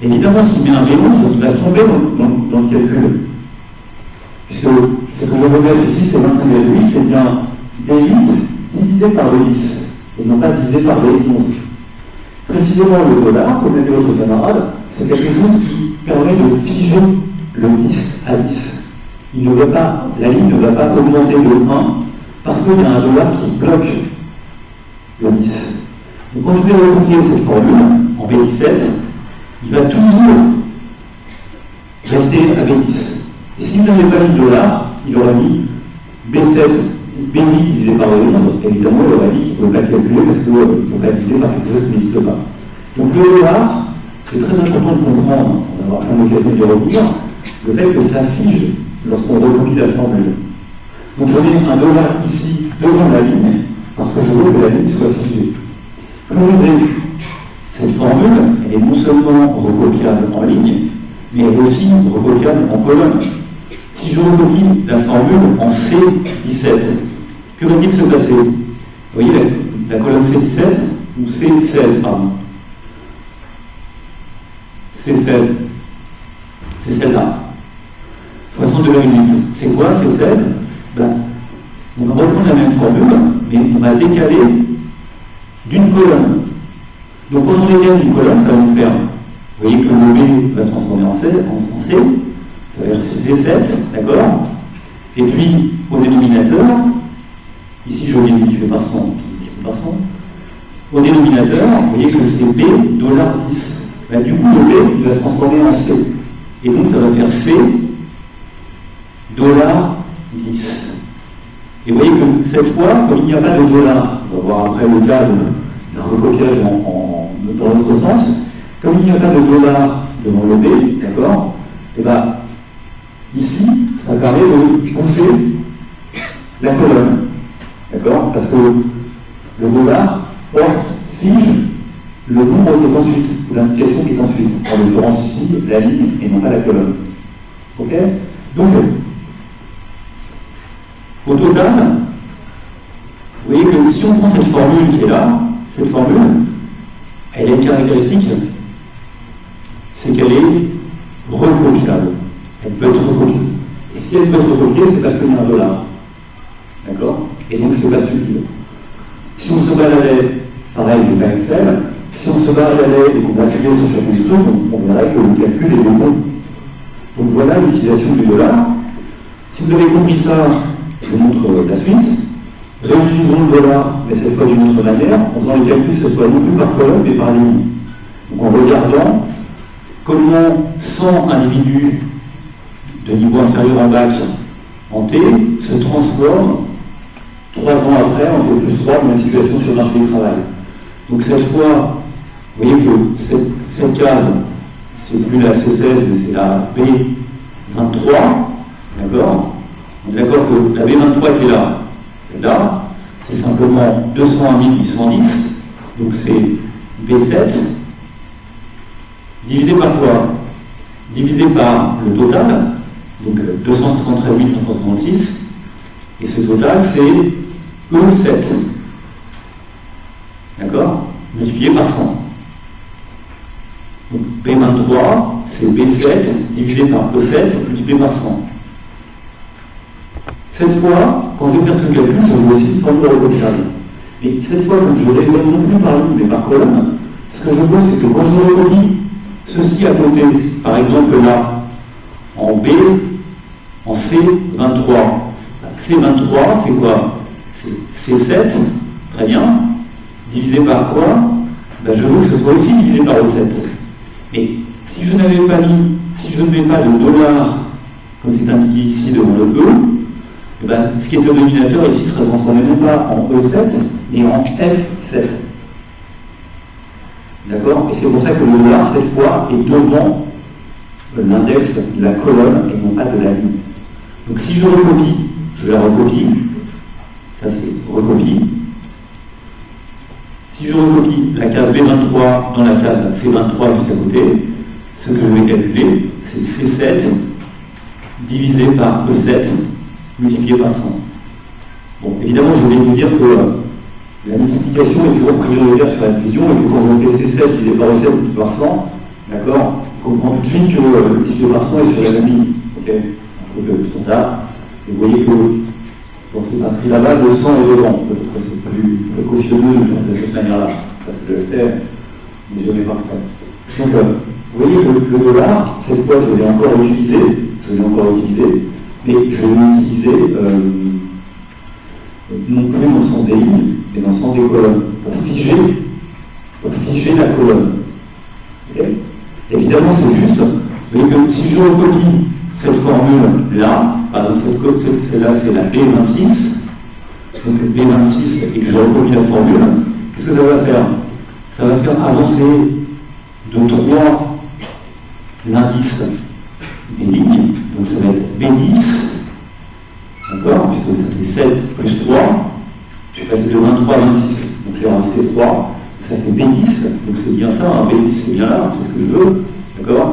Évidemment, s'il met un B11, il va se tromper dans le calcul. Puisque ce que je veux mettre ici, c'est 25,8, c'est bien B8 divisé par B10, et non pas divisé par B11. Précisément, le dollar, comme l'a dit votre camarade, c'est quelque chose qui permet de figer le 10 à 10. La ligne ne va pas augmenter de 1 parce qu'il y a un dollar qui bloque le 10. Donc quand je vais recopier cette formule en B17, il va toujours rester à B10. Et s'il n'avait pas mis dollar, il aurait mis B7, B8 divisé par B11, évidemment il aurait dit qu'il ne peut pas calculer parce qu'il ne peut pas diviser par quelque chose qui n'existe pas. Donc le dollar, c'est très important de comprendre, on va avoir plein d'occasions de revenir, le fait que ça fige lorsqu'on recopie la formule. Donc je mets un dollar ici devant la ligne parce que je veux que la ligne soit figée. Comme vous voyez, cette formule, elle est non seulement recopiable en ligne, mais elle est aussi recopiable en colonne. Si je recopie la formule en C17, que va-t-il se passer? Vous voyez la colonne C17 ou C16, pardon. C16. C'est celle-là. 62,8. C'est quoi C16? On va reprendre la même formule, mais on va décaler d'une colonne. Donc quand on décale d'une colonne, ça va nous faire, vous voyez que le B va se transformer en C, ça va être C7, d'accord? Et puis au dénominateur, ici je vais multiplier par 100, au dénominateur, vous voyez que c'est B $10. Du coup le B il va se transformer en C. Et donc ça va faire C $10. Et vous voyez que cette fois, comme il n'y a pas de dollar, on va voir après le cas d'un recopiage dans l'autre sens, comme il n'y a pas de dollar devant le B, d'accord, et bien ici, ça permet de bouger la colonne, d'accord, parce que le dollar fige le nombre qui est ensuite, ou l'indication qui est ensuite, en l'occurrence ici, la ligne et non pas la colonne. Ok? Donc, au total, vous voyez que si on prend cette formule qui est là, cette formule, elle a une caractéristique, c'est qu'elle est recopiable. Elle peut être recopiée. Et si elle peut être recopiée, c'est parce qu'il y a un dollar. D'accord? Et donc, c'est pas suffisant. Si on se baladait pareil, je n'ai pas Excel, si on se barre et qu'on va cliquer sur chacun des trucs, on verra que le calcul est bon. Donc voilà l'utilisation du dollar. Si vous avez compris ça, je vous montre la suite. Réutilisons le dollar, mais cette fois d'une autre manière, en faisant les calculs cette fois non plus par colonne, mais par ligne. Donc en regardant comment 100 individus de niveau inférieur en bac en T se transforment 3 ans après en T plus 3 dans la situation sur le marché du travail. Donc cette fois, vous voyez que cette case, c'est plus la C16, mais c'est la B23, d'accord? On est d'accord que la B23 qui est là, celle-là, c'est simplement 201 810, donc c'est B7, divisé par quoi? Divisé par le total, donc 273 536, et ce total c'est E7, d'accord? Multiplié par 100. Donc B23, c'est B7 divisé par E7 multiplié par 100. Cette fois, quand je vais faire ce calcul, je veux aussi une formule recopiable. Mais cette fois, comme je ne raisonne non plus par ligne mais par colonne, ce que je veux, c'est que quand je recopie ceci à côté, par exemple là, en B, en C23. C23, c'est quoi? C'est C7, très bien, divisé par quoi? Ben, je veux que ce soit aussi divisé par E7. Mais si je n'avais pas mis, si je ne mets pas de dollar, comme c'est indiqué ici devant le E, eh ben, ce qui est au dénominateur ici serait transformé non pas en E7, mais en F7. D'accord? Et c'est pour ça que le dollar, cette fois, est devant l'index de la colonne et non pas de la ligne. Donc si je recopie, je la recopie, ça c'est recopie. Si je recopie la case B23 dans la case C23 juste à côté, ce que je vais calculer, c'est C7 divisé par E7 multiplié par 100. Bon, évidemment, je voulais vous dire que la multiplication est toujours prioritaire sur la division et que quand je fais C7 divisé par E7 multiplié par 100, d'accord, on comprend tout de suite que le multiplié par 100 est sur la même ligne. Ok, c'est un truc standard. Et vous voyez que quand c'est inscrit là-bas, le 100 est devant. Peut-être que c'est plus précautionneux de le faire de cette manière-là, parce que je le fais, mais jamais parfait. Donc, vous voyez que le dollar, cette fois, je l'ai encore utilisé, mais je l'ai utilisé non plus dans son des lignes, mais dans son des colonnes, pour figer la colonne. Okay. Évidemment, c'est juste, mais que si je recopie cette formule-là, par exemple, celle-là, c'est la B26, donc B26, et que je recopie la formule, qu'est-ce que ça va faire? Ça va faire avancer de 3 l'indice des lignes, donc ça va être B10, d'accord, puisque ça fait 7 plus 3, j'ai passé de 23 à 26, donc j'ai rajouté 3, ça fait B10, donc c'est bien ça, hein, B10 c'est bien là, c'est ce que je veux, d'accord,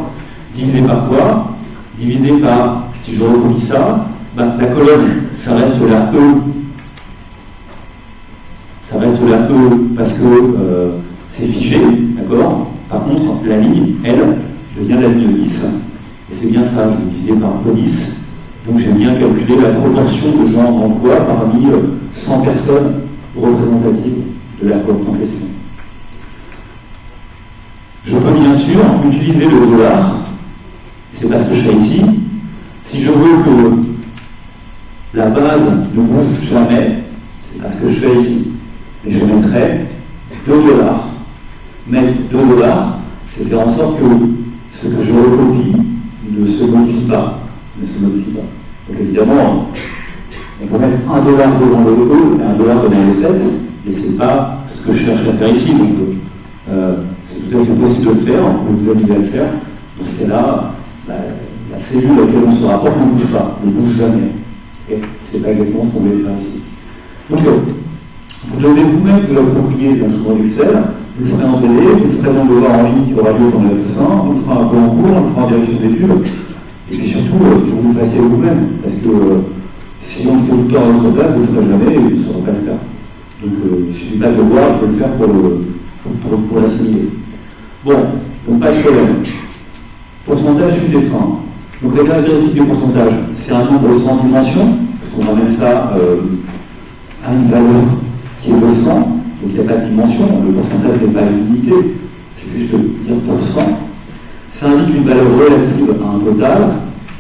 divisé par quoi? Divisé par, si je recopie ça, ben, la colonne, ça reste la E, parce que c'est figé, d'accord. Par contre, la ligne, elle, devient la ligne 10, et c'est bien ça, je vais diviser par E10, donc j'ai bien calculé la proportion de gens d'emploi parmi 100 personnes représentatives de la cohorte en question. Je peux bien sûr utiliser le dollar, c'est pas ce que je fais ici. Si je veux que la base ne bouge jamais, c'est pas ce que je fais ici. Mais je mettrai 2 dollars. Mettre 2 dollars, c'est faire en sorte que ce que je recopie ne se modifie pas. Donc évidemment, on peut mettre 1 dollar devant le E et 1 dollar devant le 7, et c'est pas ce que je cherche à faire ici. Donc c'est tout à fait possible de le faire, on peut vous amuser à le faire. Dans ce cas-là, la cellule à laquelle on se rapporte ne bouge pas, ne bouge jamais. Okay, c'est pas exactement ce qu'on voulait faire ici. Donc, vous devez vous-même vous approprier les instruments d'Excel, vous le ferez en télé, vous le ferez dans le devoir en ligne qui aura lieu pendant la Toussaint, vous le ferez un peu en cours, on le fera en direction d'études, et puis surtout, il faut que vous le fassiez vous-même, parce que si on le fait tout le temps à votre place, vous ne le ferez jamais et vous ne saurez pas le faire. Donc, il ne suffit pas de le voir, il faut le faire pour l'assimiler. Bon, donc pas de problème. Pourcentage suite des freins. Donc la caractéristique du pourcentage, c'est un nombre sans dimension, parce qu'on ramène ça à une valeur qui est de 100, Donc il n'y a pas de dimension, le pourcentage n'est pas illimité, c'est juste dire %. Ça indique une valeur relative à un total,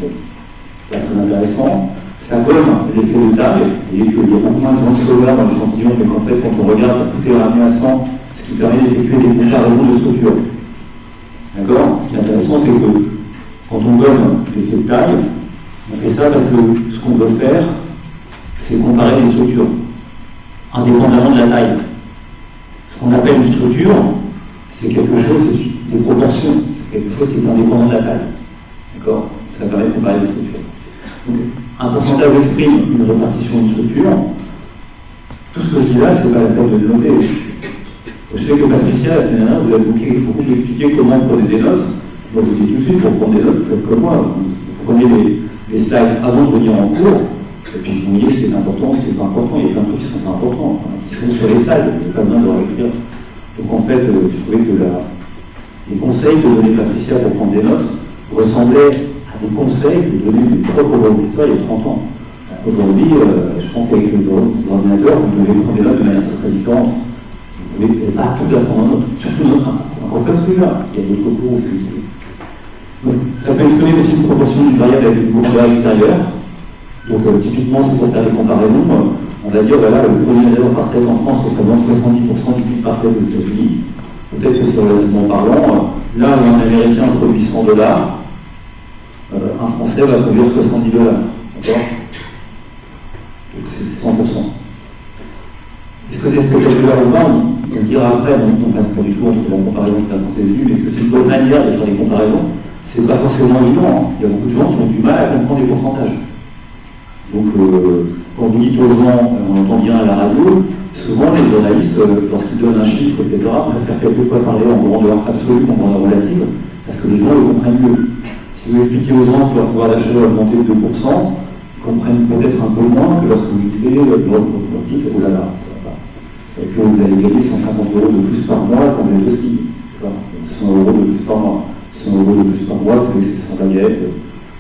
bon, pas très intéressant. Ça donne l'effet de taille, et qu'il y a beaucoup moins de gens de cheveux dans l'échantillon, mais qu'en fait, quand on regarde, tout est ramené à 100, ce qui permet d'effectuer des comparaisons de structure. D'accord? Ce qui est intéressant, c'est que quand on donne l'effet de taille, on fait ça parce que ce qu'on veut faire, c'est comparer les structures, indépendamment de la taille. Ce qu'on appelle une structure, c'est quelque chose, c'est des proportions, c'est quelque chose qui est indépendant de la taille. D'accord? Ça permet de comparer les structures. Donc, un pourcentage exprime une répartition d'une structure. Tout ce que je dis là, c'est pas la peine de le noter. Je sais que Patricia, la semaine dernière, vous avez beaucoup expliqué comment prendre des notes. Moi, je vous dis tout de suite, pour prendre des notes, vous faites comme moi. Vous prenez les slides avant de venir en cours, et puis vous voyez ce qui est important, ce qui n'est pas important. Il y a plein de trucs qui sont pas importants, enfin, qui sont sur les slides. Il n'y a pas besoin de leur écrire. Donc, en fait, je trouvais que les conseils que donnait Patricia pour prendre des notes ressemblaient à des conseils que donnaient mes propres professeurs il y a 30 ans. Aujourd'hui, je pense qu'avec les ordinateurs, vous devez prendre des notes de manière très différente. Vous n'avez pas tout apprendre en note, surtout encore comme celui-là. Il y a d'autres cours où c'est utile. Donc, ça peut exprimer aussi une proportion d'une variable avec une grandeur extérieure. Donc, typiquement, c'est pour faire des comparaisons. On va dire, voilà, le premier élève par tête en France représente 70% du PIB par tête aux États-Unis. Peut-être que c'est relativement parlant. Là où un Américain produit $100, un Français va produire $70. D'accord? Donc, c'est 100%. Est-ce que c'est spectaculaire ou pas? On dira après, on ne comprend pas du tout entre la comparaison et la pensée venue, mais est-ce que c'est une bonne manière de faire des comparaisons? C'est pas forcément évident. Il y a beaucoup de gens qui ont du mal à comprendre les pourcentages. Donc, quand vous dites aux gens, on entend bien à la radio, souvent les journalistes, lorsqu'ils donnent un chiffre, etc., préfèrent quelquefois parler en grandeur absolue qu'en grandeur relative, parce que les gens le comprennent mieux. Si vous expliquez aux gens que leur pouvoir d'achat va augmenter de 2%, ils comprennent peut-être un peu moins que lorsque vous dites, oh là là, ça va pas. Que vous allez gagner 150 € de plus par mois quand vous êtes au ski. 100 € de plus par mois. 100 € de plus par mois, vous savez, c'est 100 baguettes.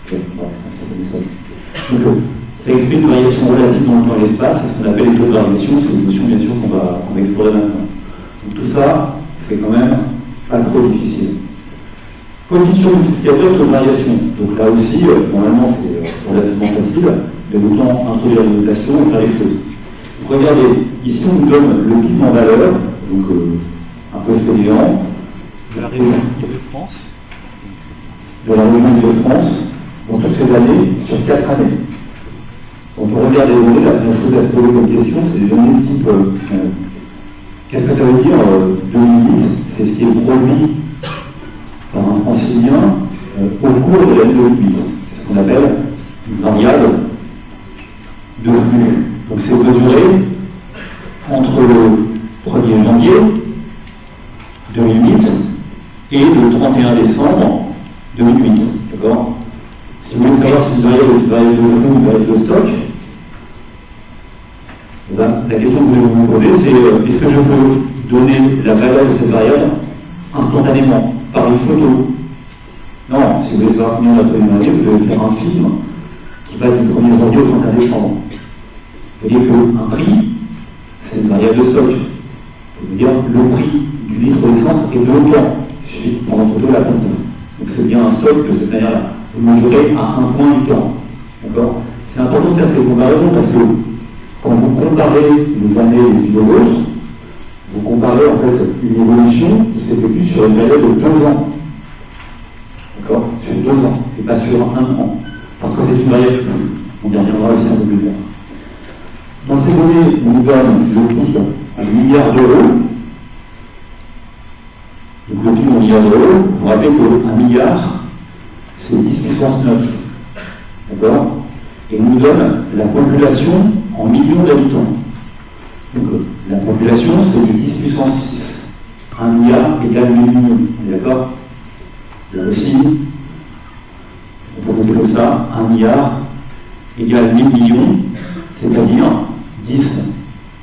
Ça fait des sommes. Donc, ça exprime une variation relative dans le temps et l'espace, c'est ce qu'on appelle les taux de variation, c'est une notion bien sûr qu'on va explorer maintenant. Donc tout ça, c'est quand même pas trop difficile. Coefficient multiplicateur, taux de variation. Donc là aussi, normalement c'est relativement facile, mais autant introduire les notations et faire les choses. Donc regardez, ici on nous donne le PIB en valeur, donc un peu fainéant. De la région Île-de-France. De la région Île-de-France, dans toutes ces années, sur 4 années. Quand on regarde les données, la première chose à se poser comme question, c'est les données de type. Qu'est-ce que ça veut dire 2008? C'est ce qui est produit par un francilien au cours de l'année 2008. C'est ce qu'on appelle une variable de flux. Donc c'est mesuré entre le 1er janvier 2008 et le 31 décembre 2008. D'accord? Si vous voulez savoir si une variable est une variable de flux ou une variable de stock, la question que je vais vous poser, c'est est-ce que je peux donner la valeur de cette variable instantanément, par une photo? Non, si vous voulez savoir combien on a pris une année, vous devez faire un film qui va du 1er janvier au 31 décembre. Vous voyez qu'un prix, c'est une variable de stock. Ça veut dire le prix du litre d'essence est de temps. Il suffit de prendre en photo la pompe. Donc c'est bien un stock de cette manière-là. Vous mesurez à un point du temps. D'accord? C'est important de faire ces comparaisons parce que quand vous comparez les années les unes aux autres, vous comparez en fait une évolution qui s'effectue sur une période de 2 ans. D'accord? Sur 2 ans, et pas sur 1 an. Parce que c'est une variable flux. On y reviendra aussi un peu plus tard. Dans ces données, on nous donne le PIB en milliards d'euros. Donc le PIB en milliards d'euros, vous vous rappelez qu'un milliard, c'est 10 puissance 9. D'accord? Et on nous donne la population en millions d'habitants. Donc la population, c'est du 10 puissance 6. 1 milliard égale 1000 millions. On est d'accord? Là aussi, on peut compter comme ça, 1 milliard égale 1000 millions, c'est-à-dire 10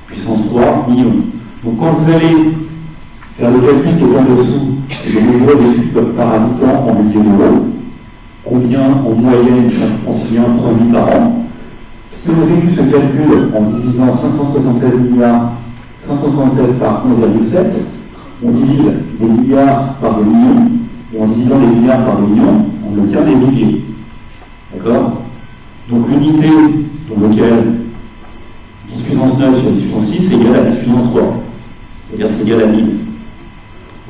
puissance 3 millions. Donc quand vous allez faire le calcul qui est en dessous, c'est le niveau de PIB par habitant en milliers d'euros, combien en moyenne chaque francilien produit par an. Si on effectue ce calcul en divisant 576 milliards 576 par 11,7, on divise des milliards par des millions, et en divisant les milliards par des millions, on obtient des milliers. D'accord? Donc l'unité dans laquelle 10 puissance 9 sur 10 puissance 6 c'est égal à 10 puissance 3. C'est-à-dire c'est égal à 1000.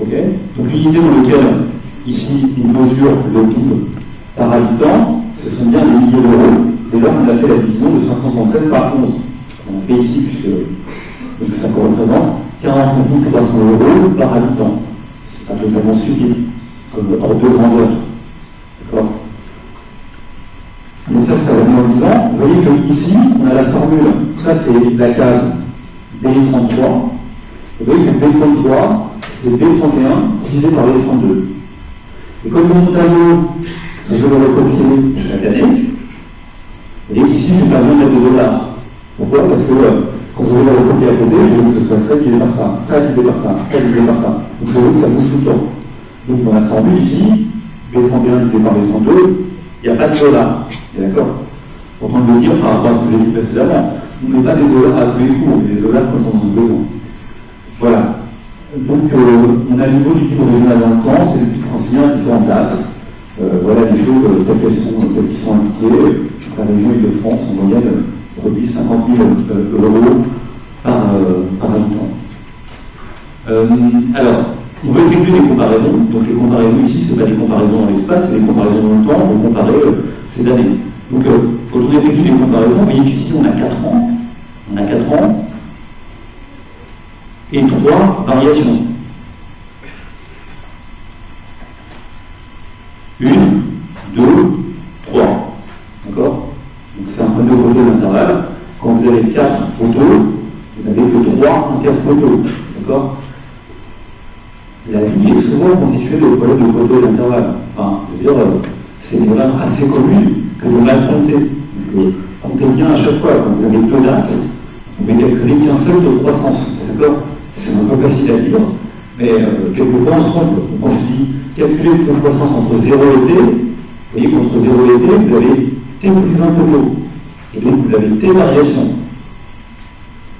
Ok? Donc l'unité dans laquelle, ici, on mesure le PIB par habitant, ce sont bien des milliers d'euros. Dès lors qu'on a fait la division de 576 par 11. On a fait ici, puisque donc ça représente 49 300 euros par habitant. C'est pas totalement stupide, comme ordre de grandeur. D'accord? Donc ça va bien en disant. Vous voyez qu'ici, on a la formule. Ça, c'est la case B33. Vous voyez que B33, c'est B31 divisé par B32. Et comme dans mon tableau, je vais le recopier chaque année, vous voyez qu'ici, je n'ai pas besoin de mettre de dollars. Pourquoi? Parce que quand je vais le recopier à côté, je veux que ce soit ça divisé par ça, ça divisé par ça, ça divisé par ça. Donc je veux que ça bouge tout le temps. Donc dans la formule ici, B31 divisé par B32, il n'y a pas de dollars. D'accord? Pour de le dire par rapport à ce que j'ai dit précédemment, on ne met pas des dollars à tous les coups, on met des dollars quand on en a besoin. Voilà. Donc on a le niveau du PIB régional dans le temps, c'est le PIB francilien à différentes dates. Voilà les choses telles qu'elles sont indiquées. La région Île-de-France, en moyenne, produit 50 000 euros par habitant. Alors, on veut effectuer des comparaisons. Donc les comparaisons ici, ce n'est pas des comparaisons dans l'espace, c'est des comparaisons dans le temps. On veut comparer ces années. Donc quand on effectue des comparaisons, vous voyez qu'ici on a 4 ans. On a 4 ans et 3 variations. 1, 2, 3. D'accord? Donc c'est un point de poteau d'intervalle. Quand vous avez 4 poteaux, vous n'avez que 3 interpoteaux. D'accord? La vie est souvent constituée de problèmes de poteaux d'intervalle. Enfin, je veux dire, c'est une erreur assez commune que de mal compter. Donc, comptez bien à chaque fois. Quand vous avez 2 dates, vous pouvez calculer qu'un seul taux de croissance. D'accord? C'est un peu facile à dire, mais quelquefois on se trompe. Donc, quand je dis calculer le taux de croissance entre 0 et t, vous voyez qu'entre 0 et t, vous avez t plus 1 poteau. Et donc vous avez t variations.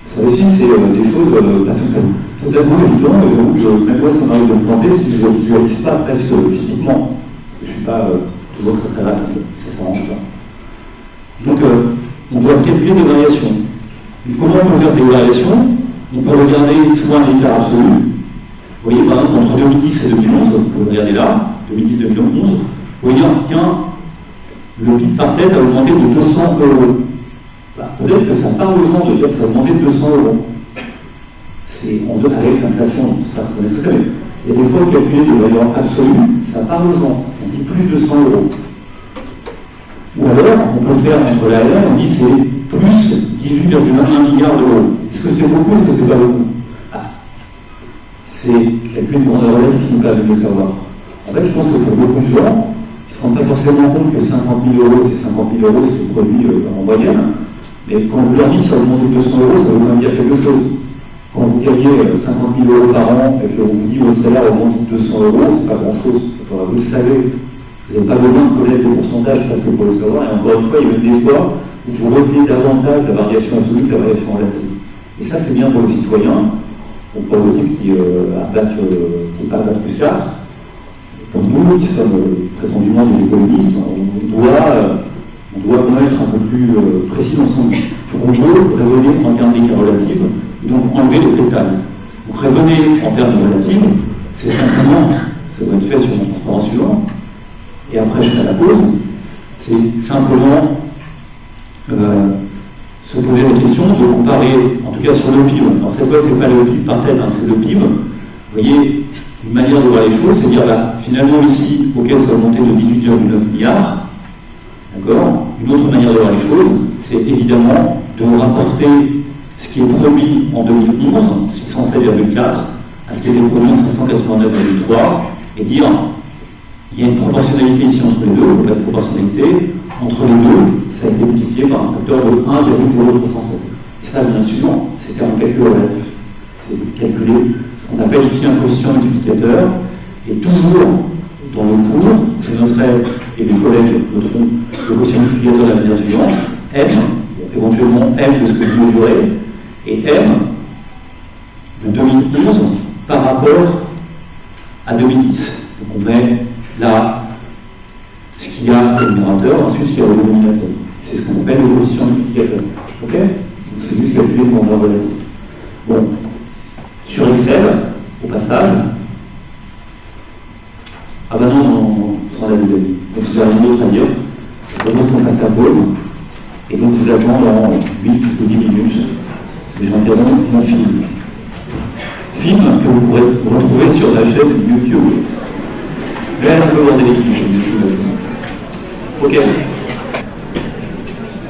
Ça aussi, c'est des choses totalement évidentes. Donc, même moi, ça m'arrive de me planter si je ne visualise pas presque physiquement. Je ne suis pas toujours très rapide, ça ne s'arrange pas. Donc, on doit calculer des variations. Donc, comment on peut faire des variations? On peut regarder soit un état absolu. Vous voyez, par exemple, entre 2010 et 2011, vous pouvez regarder là, 2010-2011, vous voyez, tiens, le PIB par tête a augmenté de 200 euros. Bah, peut-être que ça parle aux gens de dire que ça a augmenté de 200 euros. C'est en deux avec l'inflation, c'est pas très bien ce que ça veut. Il y a des fois, calculer des valeurs absolues, ça parle aux gens. On dit plus de 100 euros. Ou alors, on peut faire mettre la R, on dit c'est plus 18,1 milliards d'euros. Est-ce que c'est beaucoup, est-ce que c'est pas beaucoup? C'est calcul de grandeur relative qui nous permet de le savoir. En fait, je pense que pour beaucoup de gens, ils ne se rendent pas forcément compte que 50 000 euros, c'est 50 000 euros, c'est le produit en moyenne. Mais quand vous leur dites que ça a augmenté de 200 euros, ça veut quand même dire quelque chose. Quand vous gagnez 50 000 euros par an et qu'on vous dit que votre salaire augmente de 200 euros, c'est pas grand-chose. Vous le savez. Vous n'avez pas besoin de connaître les pourcentages parce que pour le savoir. Et encore une fois, il y a même des fois où il faut retenir davantage la variation absolue que la variation relative. Et ça, c'est bien pour le citoyen, pour le type qui n'est pas bac plus 4. Pour nous, qui sommes prétendument des économistes, on doit quand même être un peu plus précis dans son but. Donc on veut raisonner en termes d'équité relative, et donc enlever le fétal. Donc raisonner en termes relatifs, c'est simplement, ça va être fait sur mon transparent suivant, et après je ferai la pause, c'est simplement se poser la question de comparer, en tout cas sur le PIB. Alors c'est quoi? C'est pas le PIB par tête, hein, c'est le PIB. Vous voyez, une manière de voir les choses, c'est dire là, finalement ici, ok, ça a augmenté de 18,9 milliards. D'accord? Une autre manière de voir les choses, c'est évidemment de rapporter ce qui est produit en 2011, 607,4, à ce qui a été produit en 589,3, et dire il y a une proportionnalité ici entre les deux, la proportionnalité entre les deux, ça a été multiplié par un facteur de 1,0307. Et ça, bien sûr, c'était un calcul relatif. C'est de calculer ce qu'on appelle ici un coefficient multiplicateur, et toujours dans le cours, je noterai, et mes collègues noteront, le quotient multiplicateur de la manière suivante, M, éventuellement M de ce que vous mesurez, et M, de 2011 par rapport à 2010. Donc on met là ce qu'il y a au numérateur, ensuite ce qu'il y a au dénominateur. C'est ce qu'on appelle le coefficient multiplicateur. Ok? Donc c'est juste calculer le nombre relatif. Bon. Sur Excel, au passage, ah ben non, on l'a déjà dit. Donc vous n'avez rien d'autre à dire. Je propose qu'on fasse la pause. Et donc vous attendez dans 8 ou 10 minutes. Et j'interromps mon film. Film que vous pourrez retrouver sur la chaîne YouTube. Faire un peu bordélique, YouTube. Ok.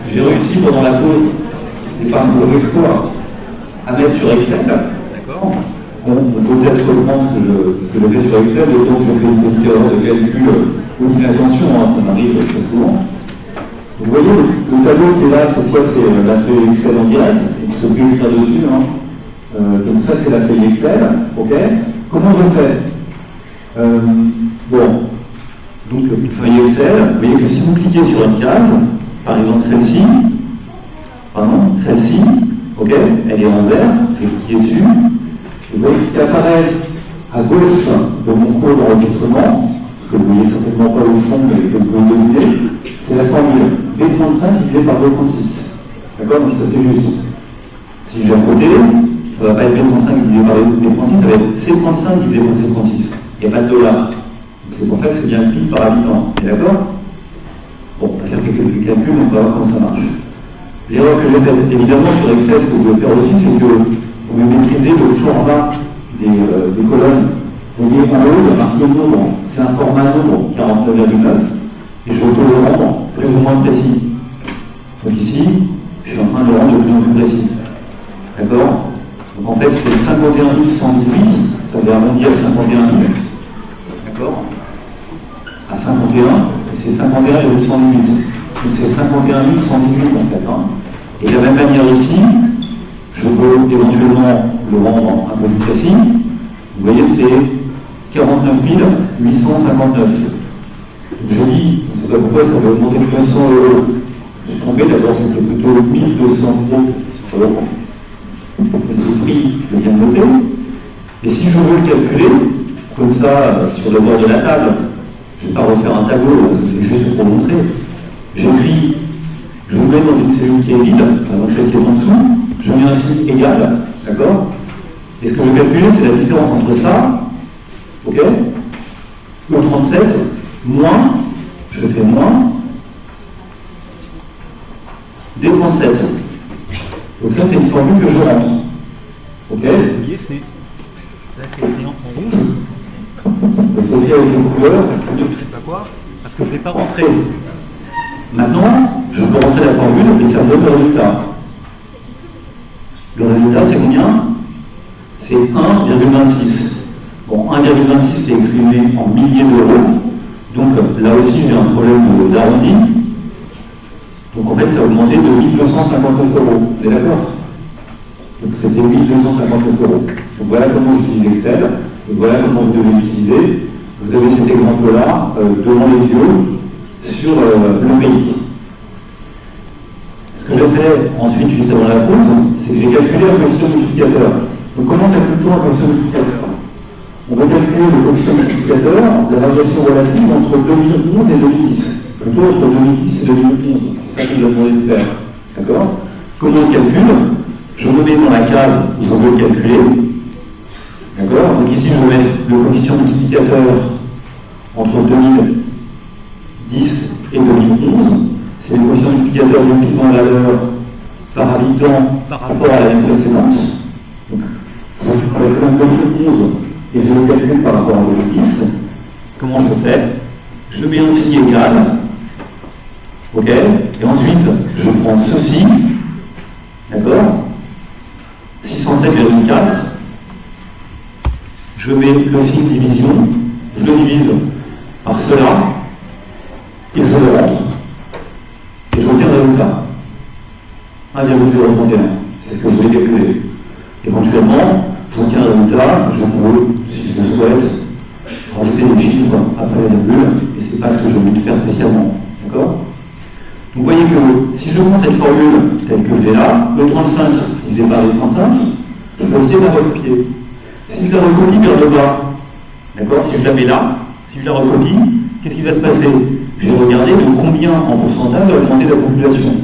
J'ai réussi pendant la pause, c'est pas un gros exploit, à mettre sur Excel. D'accord. Bon, on peut peut-être reprendre ce que je fais sur Excel, d'autant que je fais une petite erreur de calcul. Aussi attention, hein, ça m'arrive très souvent. Vous voyez, le tableau qui est là, cette fois c'est la feuille Excel en direct, donc je peux plus écrire dessus. Hein. Donc ça c'est la feuille Excel, ok. Comment je fais bon, donc une feuille Excel, vous voyez que si vous cliquez sur une case, par exemple celle-ci, ok, elle est en vert, je vais cliquer dessus, et vous voyez qu'il apparaît à gauche de mon code d'enregistrement, ce que vous ne voyez certainement pas au fond, mais que vous pouvez deviner, c'est la formule B35 divisé par B36. D'accord? Donc ça c'est juste. Si j'ai un côté, ça ne va pas être B35 divisé par B36, ça va être C35 divisé par C36. Il n'y a pas de dollar. C'est pour ça que c'est bien pi par habitant. Et d'accord? Bon, on va faire quelques calculs, on va voir comment ça marche. L'erreur que j'ai faite, évidemment, sur Excel, ce que vous pouvez faire aussi, c'est que vous pouvez maîtriser le format des colonnes. Vous voyez, en haut, il y a marqué nombre. C'est un format nombre, 49,9. Et je peux le rendre plus ou moins précis. Donc ici, je suis en train de le rendre de plus en plus précis. D'accord? Donc en fait, c'est 51 118, ça veut arrondir à 51 000. D'accord? À 51, et c'est 51,118. Donc c'est 51 118 en fait. Hein. Et de la même manière ici, je peux éventuellement le rendre un peu plus précis. Vous voyez, c'est 49 859. Je dis, je ne sais pas pourquoi ça va augmenter de 200 €. Je suis tombé, d'abord c'était plutôt 1200 €. Le prix, je viens de noter. Et si je veux le calculer, comme ça, sur le bord de la table, je ne vais pas refaire un tableau, je fais juste pour montrer. J'écris, je le mets dans une cellule qui est vide, donc celle qui est en dessous, je mets un signe égal, d'accord? Et ce que je vais calculer, c'est la différence entre ça, ok? Le 37, moins, je fais moins, des 37. Donc ça, c'est une formule que je rentre. Ok? Oubliez, c'est. Là, c'est écrit en rouge. Et c'est fait avec une couleur. Je ne sais pas quoi, parce que je ne l'ai pas rentré. Maintenant, je peux rentrer la formule et ça me donne le résultat. Le résultat, c'est combien? C'est 1,26. Bon, 1,26, c'est exprimé en milliers d'euros. Donc là aussi, j'ai un problème d'arrondi. Donc en fait, ça a augmenté de 1259 €. Vous êtes d'accord? Donc c'était 1259 €. Donc voilà comment j'utilise Excel. Donc voilà comment vous devez l'utiliser. Vous avez cet exemple-là devant les yeux sur le pays. Ce que j'ai fait ensuite, juste avant la pause, c'est que j'ai calculé un coefficient multiplicateur. Donc comment calcule-t-on un coefficient multiplicateur? On va calculer le coefficient multiplicateur, la variation relative entre 2011 et 2010. Plutôt entre 2010 et 2011. C'est ça que je vous ai demandé de faire. D'accord? Comment on calcule? Je me mets dans la case où je veux calculer. D'accord? Donc ici, je vais mettre le coefficient multiplicateur entre 2010 et 2011. C'est le coefficient multiplicateur du paiement à l'heure par habitant par rapport à l'année précédente. Donc, je vais prendre 2011 et je le calcule par rapport à 2010. Comment je fais? Je mets un signe égal. Ok? Et ensuite, je prends ceci. D'accord? 607,4. Je mets le signe division. Je le divise par cela. Et je le rentre. Et je obtiens le résultat. 1,031. C'est ce que je voulais calculer. Éventuellement, je obtiens le résultat. Je peux, si je le souhaite, rajouter des chiffres après la virgule. Et ce n'est pas ce que j'ai envie de faire spécialement. D'accord? Donc vous voyez que si je prends cette formule telle que j'ai là, le 35 divisé par les 35, je peux essayer de la recopier. Si je la recopie vers le bas, d'accord, si je la mets là, si je la recopie, qu'est-ce qui va se passer? Je vais regarder de combien en pourcentage va augmenter la population.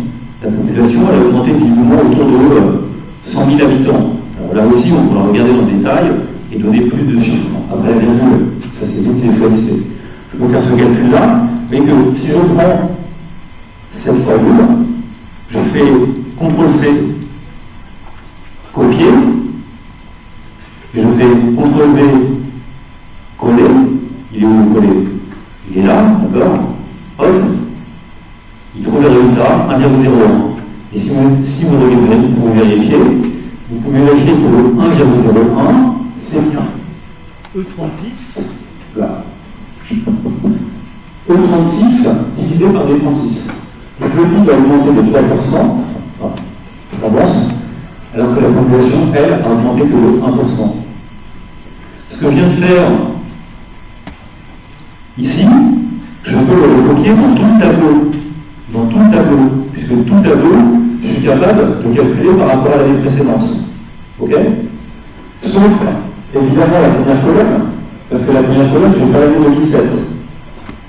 La population, elle a augmenté visiblement autour de 100 000 habitants. Alors là aussi, on pourra regarder dans le détail et donner plus de chiffres après la virgule. Ça, c'est vous qui les choisissez. Je peux faire ce calcul-là, mais que si je prends cette formule, je fais CTRL-C, copier, et je fais CTRL-V, coller. Il est où le coller? Il est là, d'accord? Hop, il trouve le résultat, 1,01. Et si vous regardez, vous pouvez vérifier que le 1,01, c'est bien. E36. Là. E36 divisé par D36. Donc le PIB a augmenté de 3%, j'avance, alors que la population, elle, a augmenté que de 1%. Ce que je viens de faire ici, je peux le recopier dans tout le tableau. Dans tout le tableau, puisque tout le tableau, je suis capable de calculer par rapport à l'année précédente. Ok? Sauf, évidemment, la première colonne, parce que la première colonne, je n'ai pas l'année 2007.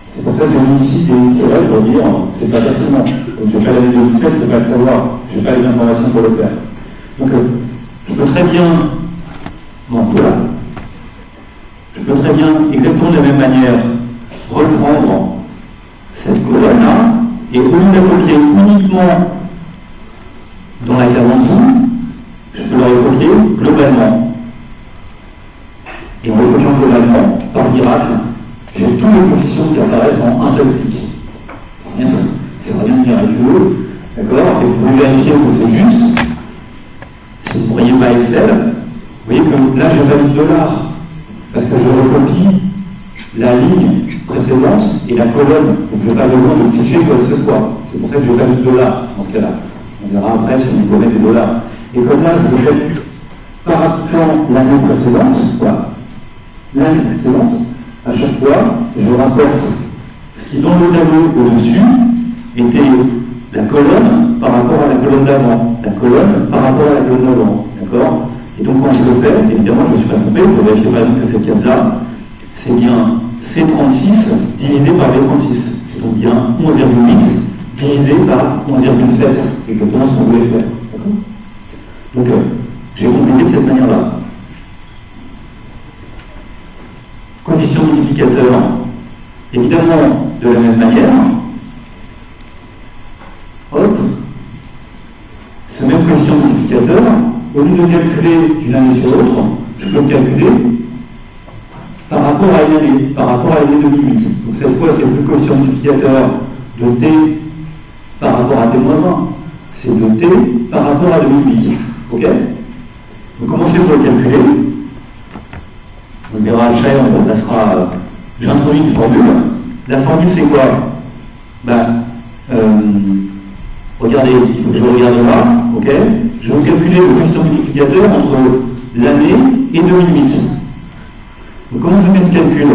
C'est pour ça que j'ai mis ici des tirets pour dire c'est pas pertinent. Donc je n'ai pas l'année 2007, je ne peux pas le savoir. Je n'ai pas les informations pour le faire. Donc je peux très bien. Bon, voilà. Je peux très bien, exactement de la même manière, reprendre cette colonne-là, et au lieu de la copier uniquement dans la case en dessous, je peux la recopier globalement. Et en recopiant globalement, par miracle, j'ai tous les coefficients qui apparaissent en un seul clic. C'est rien de miraculeux, d'accord? Et vous pouvez vérifier que c'est juste. Si vous ne voyez pas Excel, vous voyez que là, je valide $, parce que je recopie la ligne précédente et la colonne. Donc je n'ai pas besoin de figer quoi que ce soit. C'est pour ça que je valide $, dans ce cas-là. On verra après si on peut mettre des $. Et comme là, je le calcule par appliquant l'année précédente, voilà. L'année précédente, à chaque fois, je rapporte ce qui, dans le tableau au-dessus, était la colonne par rapport à la colonne d'avant, la colonne par rapport à la colonne d'avant, d'accord? Et donc quand je le fais, évidemment, je me suis pas trompé, pour vérifier par exemple que cette case-là, c'est bien C36 divisé par B36, c'est donc bien 11,8 divisé par 11,7, exactement ce qu'on voulait faire, d'accord? Donc, j'ai compliqué de cette manière-là. Coefficient multiplicateur, évidemment, de la même manière. Hop. Ce même coefficient multiplicateur, au lieu de le calculer d'une année sur l'autre, je peux le calculer par rapport à une année, par rapport à l'année 2008. Donc cette fois, c'est plus le coefficient multiplicateur de t par rapport à t-1, c'est de t par rapport à 2008. Ok? Donc comment je fais pour le calculer? On verra après, on passera. J'introduis une formule. La formule, c'est quoi? Regardez, il faut que je regarde là, ok? Je vais calculer le coefficient multiplicateur entre l'année et 2008. Donc comment je fais ce calcul?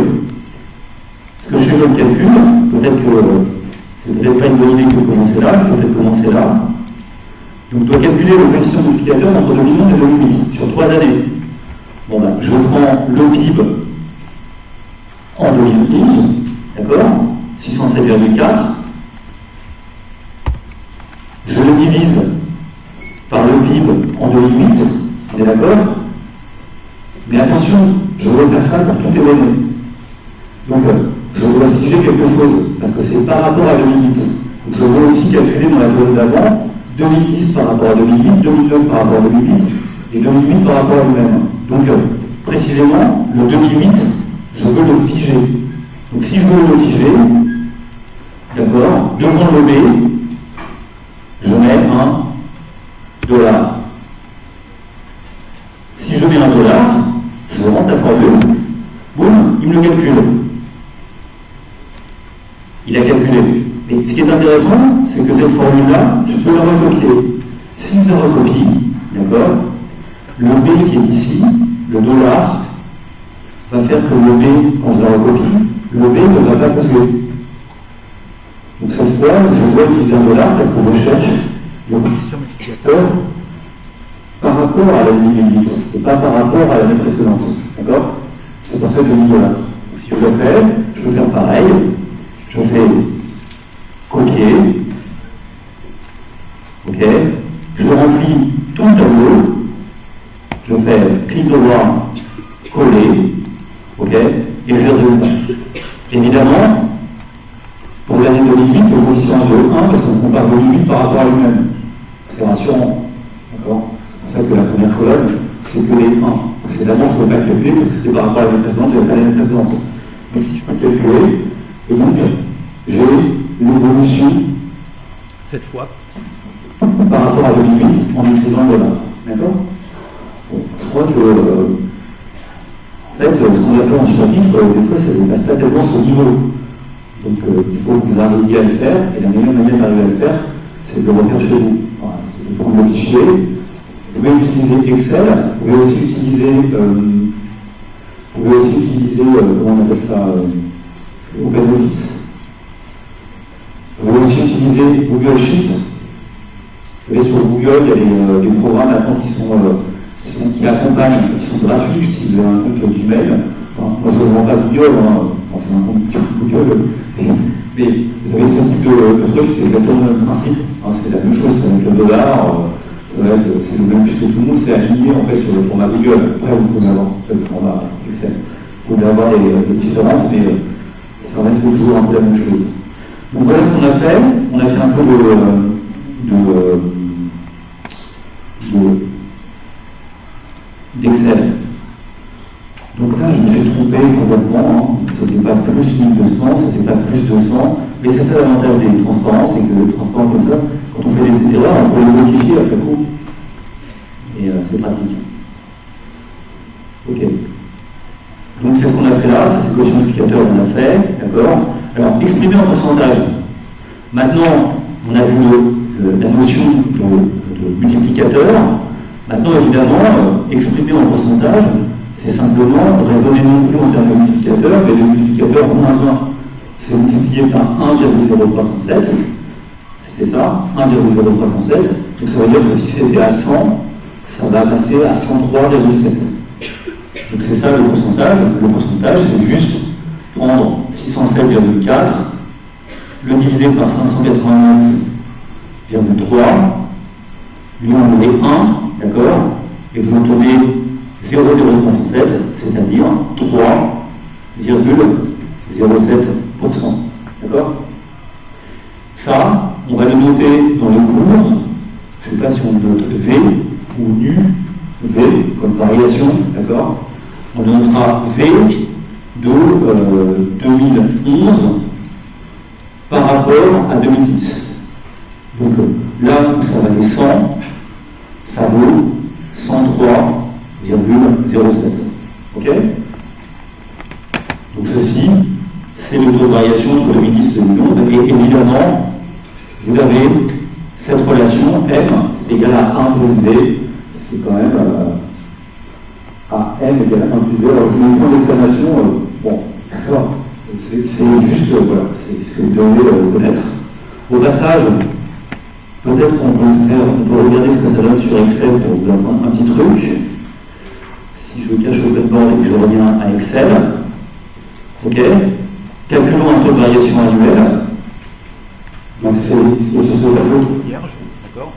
Ce que je fais comme calcul, peut-être que c'est peut-être pas une bonne idée que de commencer là, je peux peut-être commencer là. Donc je dois calculer le coefficient multiplicateur entre 2011 et 2008, sur 3 années. Bon je prends le PIB en 2011, d'accord? 607,4. Je le divise par le PIB en 2008, on est d'accord? Mais attention, je dois faire ça pour toutes les données. Donc, je dois figer quelque chose, parce que c'est par rapport à 2008. Donc, je dois aussi calculer dans la colonne d'avant 2010 par rapport à 2008, 2009 par rapport à 2008, et 2008 par rapport à lui-même. Donc, précisément, le 2008, je veux le figer. Donc, si je veux le figer, d'accord, devant le B, je mets $. Si je mets $, je rentre la formule, boum, il me le calcule. Il a calculé. Mais ce qui est intéressant, c'est que cette formule-là, je peux la recopier. Si je la recopie, d'accord, le B qui est ici, le $, va faire que le B, quand je la recopie, le B ne va pas bouger. Donc cette fois, je dois utiliser $, parce que je cherche le coefficient multiplicateur par rapport rapport à l'année limite, et pas par rapport à l'année précédente. D'accord? C'est pour ça que je dis voilà. Si je le fais, je peux faire pareil. Je fais copier. Ok? Je remplis tout le tableau. Je fais clic droit, coller. Ok? Et je vais résultat. Évidemment, pour l'année de limite, le coefficient est de 1 parce qu'on compare le limite par rapport à lui-même. C'est rassurant. D'accord? C'est pour ça que la première colonne, c'est que les 1. Précédemment, je ne peux pas le calculer parce que c'est par rapport à l'année précédente, je n'avais pas l'année précédente. Donc si je peux calculer, et donc j'ai l'évolution cette fois par rapport à la limite en utilisant le dollar. D'accord? Bon, je crois que en fait, ce qu'on a fait dans ce chapitre, des fois, ça ne dépasse pas tellement ce niveau. Donc il faut que vous arriviez à le faire, et la meilleure manière d'arriver à le faire, c'est de le refaire chez vous. Enfin, c'est de prendre le fichier. Vous pouvez utiliser Excel, vous pouvez aussi utiliser, comment on appelle ça, OpenOffice. Vous pouvez aussi utiliser Google Sheet. Vous savez, sur Google, il y a des programmes maintenant qui accompagnent, qui sont gratuits si vous avez un compte Gmail. Enfin, moi, je ne vends pas Google, hein. Enfin, j'ai un compte Google. Mais vous avez ce type de truc, c'est exactement le même principe. Hein, c'est la même chose, c'est avec le dollar. C'est le même puisque tout le monde s'est aligné en fait sur le format Google. Après, vous pouvez avoir le format Excel. Vous pouvez avoir des différences, mais ça reste toujours un peu la même chose. Donc voilà ce qu'on a fait. On a fait un peu d'Excel. Donc là, je me suis trompé complètement. Hein. C'était pas plus 1200, c'était pas plus 200. Mais c'est ça l'avantage des transparents, c'est que le transparent comme ça, quand on fait des erreurs, on peut les modifier après coup. Et c'est pratique. Ok. Donc c'est ce qu'on a fait là, ça c'est le quotient multiplicateur qu'on a fait, d'accord? Alors, exprimé en pourcentage. Maintenant, on a vu la notion de multiplicateur. Maintenant, évidemment, exprimer en pourcentage, c'est simplement raisonner non plus en termes de multiplicateur, mais de multiplicateur moins 1. C'est multiplié par 1,0307. C'était ça, 1,0307. Donc ça veut dire que si c'était à 100, ça va passer à 103,7. Donc c'est ça le pourcentage. Le pourcentage, c'est juste prendre 607,4, le diviser par 589,3, lui enlever 1, d'accord? Et vous obtenez 0,0307, c'est-à-dire 3,07%. D'accord? Ça, on va le noter dans le cours. Je ne sais pas si on note V ou nu, V comme variation, d'accord? On notera V de 2011 par rapport à 2010. Donc là où ça valait 100, ça vaut 103,07. Ok? Donc ceci, c'est le taux de variation sur 2010 et 2011. Et évidemment, vous avez cette relation M, c'est égal à 1 plus V, ce qui est quand même à M égale à 1 plus V. Alors je mets une point d'exclamation, bon, d'accord, c'est juste, voilà, c'est ce que vous devez connaître. Au passage, peut-être qu'on peut regarder ce que ça donne sur Excel pour vous apprendre un petit truc. Si je cache OpenBoard et que je reviens à Excel, ok, calculons un taux de variation annuel. Donc c'est ce qui est sur ce tableau. Vierge, d'accord.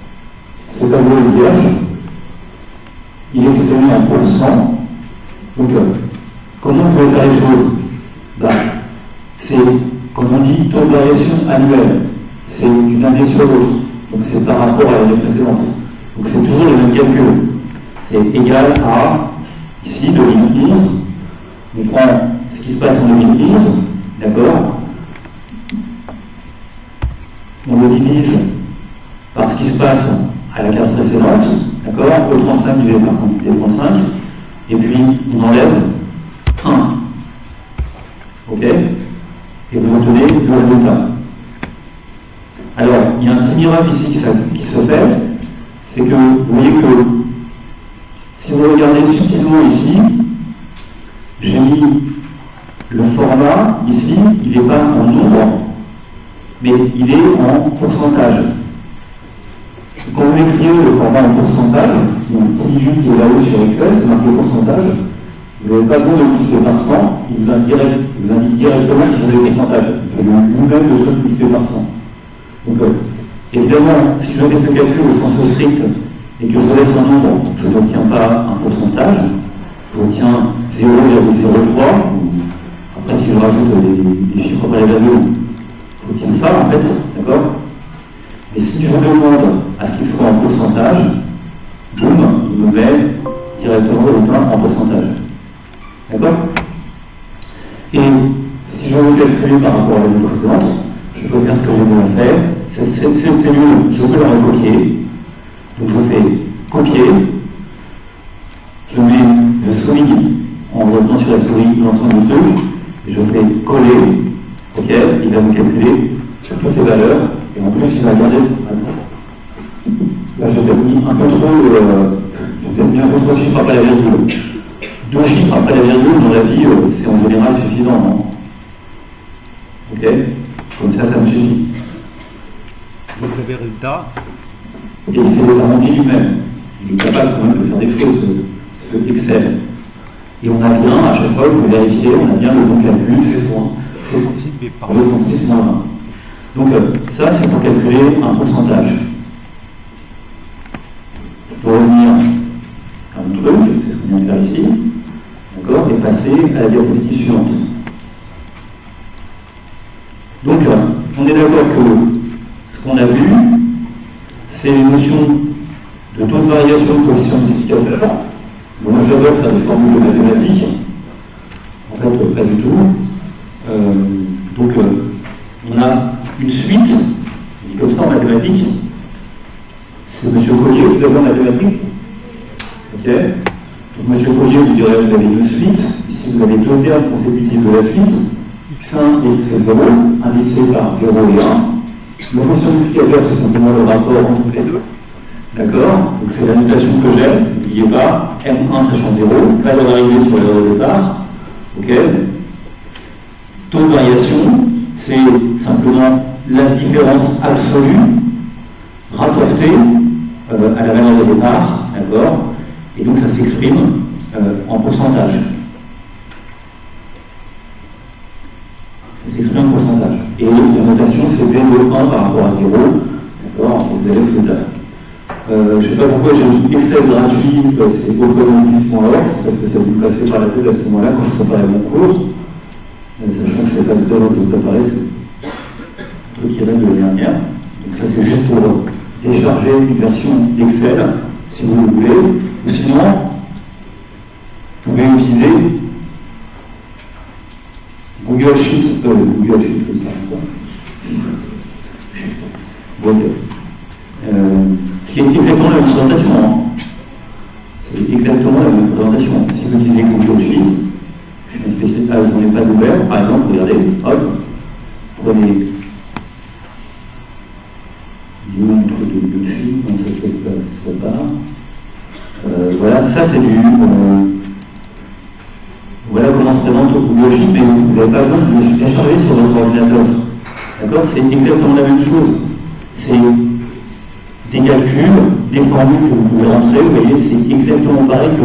Ce tableau est vierge. Il est exprimé en pourcent. Donc, comment on peut faire les choses? C'est, comme on dit, taux de variation annuelle. C'est d'une année sur l'autre. Donc c'est par rapport à l'année précédente. Donc c'est toujours le même calcul. C'est égal à, ici, 2011. On prend ce qui se passe en 2011, d'accord? On le divise par ce qui se passe à la case précédente, d'accord? E35 divisé par T35, et puis on enlève 1. Ok? Et vous obtenez le résultat. Alors, il y a un petit miracle ici qui se fait, c'est que vous voyez que si vous regardez subtilement ici, j'ai mis le format ici, il n'est pas en nombre, mais il est en pourcentage. Quand vous écrivez le format en pourcentage, ce qui est là-haut sur Excel, c'est marqué pourcentage, vous n'avez pas besoin de multiplier par 100, il vous indique directement qu'ils sont des pourcentages. Il fait vous-même le truc multiplié par 100. Donc, évidemment, si je fais ce calcul au sens strict et que je laisse un nombre, je n'obtiens pas un pourcentage, j'obtiens 0,03. Après, si je rajoute des chiffres après la virgule, j'obtiens ça en fait, d'accord? Et si je demande à ce qu'il soit en pourcentage, boum, il me met directement le résultat en pourcentage. D'accord? Et si je veux calculer par rapport à l'année précédente, je peux faire ce que j'ai déjà fait. Cette cellule, je peux la recopier. Donc je fais copier, je souligne en retenant sur la souris l'ensemble du truc, et je fais coller, ok, il va me calculer toutes les valeurs, et en plus il va regarder. Là j'ai peut-être mis un peu trop de chiffres après la virgule. 2 chiffres après la virgule dans la vie, c'est en général suffisant, non? Ok? Comme ça me suffit. Donc le résultat. Et il fait des arrondis lui-même. Il est capable quand même de faire des choses, ce Excel. Et on a bien, à chaque fois, vous vérifiez, on a bien le bon calcul, c'est 36 moins 20. Donc ça, c'est pour calculer un pourcentage. Je peux revenir à un truc, c'est ce qu'on vient de faire ici, d'accord, et passer à la diapositive suivante. Donc, on est d'accord que ce qu'on a vu, c'est les notions de taux de variation de coefficient multiplicateur. Bon, moi j'adore faire des formules de mathématiques. En fait, pas du tout. Donc, on a une suite, dit comme ça en mathématiques. C'est M. Collier qui vous avez en mathématiques. Ok. Donc, M. Collier vous dirait vous avez une suite. Ici, vous avez 2 termes consécutifs de la suite. X1 et X0, indicés par 0 et 1. Le coefficient multiplicateur, c'est simplement le rapport entre les deux. D'accord? Donc c'est la notation que j'ai, n'oubliez pas, M1 sachant 0, valeur arrivée sur l'heure de départ. Ok? Taux de variation, c'est simplement la différence absolue rapportée à la valeur de départ. D'accord? Et donc ça s'exprime en pourcentage. Ça s'exprime en pourcentage. Et la notation, c'est 0,1 par rapport à 0. D'accord? Vous allez ce là. Je ne sais pas pourquoi j'ai dit Excel gratuit, c'est openoffice.org, c'est parce que ça vous passer par la tête à ce moment-là quand je préparais mon cours. Sachant que c'est pas tout à l'heure que je préparais, c'est un truc qui vient de l'année dernière. Donc ça c'est juste pour décharger une version d'Excel, si vous le voulez. Ou sinon, vous pouvez utiliser Google Sheet, comme ça. Donc, ce qui est exactement la même présentation. Hein. C'est exactement la même présentation. Si vous utilisez Google Sheet, je suis un spécialiste, j'en ai pas d'ouvert, par exemple, regardez, hop, prenez montre de Google Sheet, donc ça se fait pas. Voilà, ça c'est du. Voilà comment se présente Google Sheet, mais vous n'avez pas besoin de le télécharger sur votre ordinateur. D'accord? C'est exactement la même chose. C'est des calculs, des formules que vous pouvez rentrer, vous voyez, c'est exactement pareil que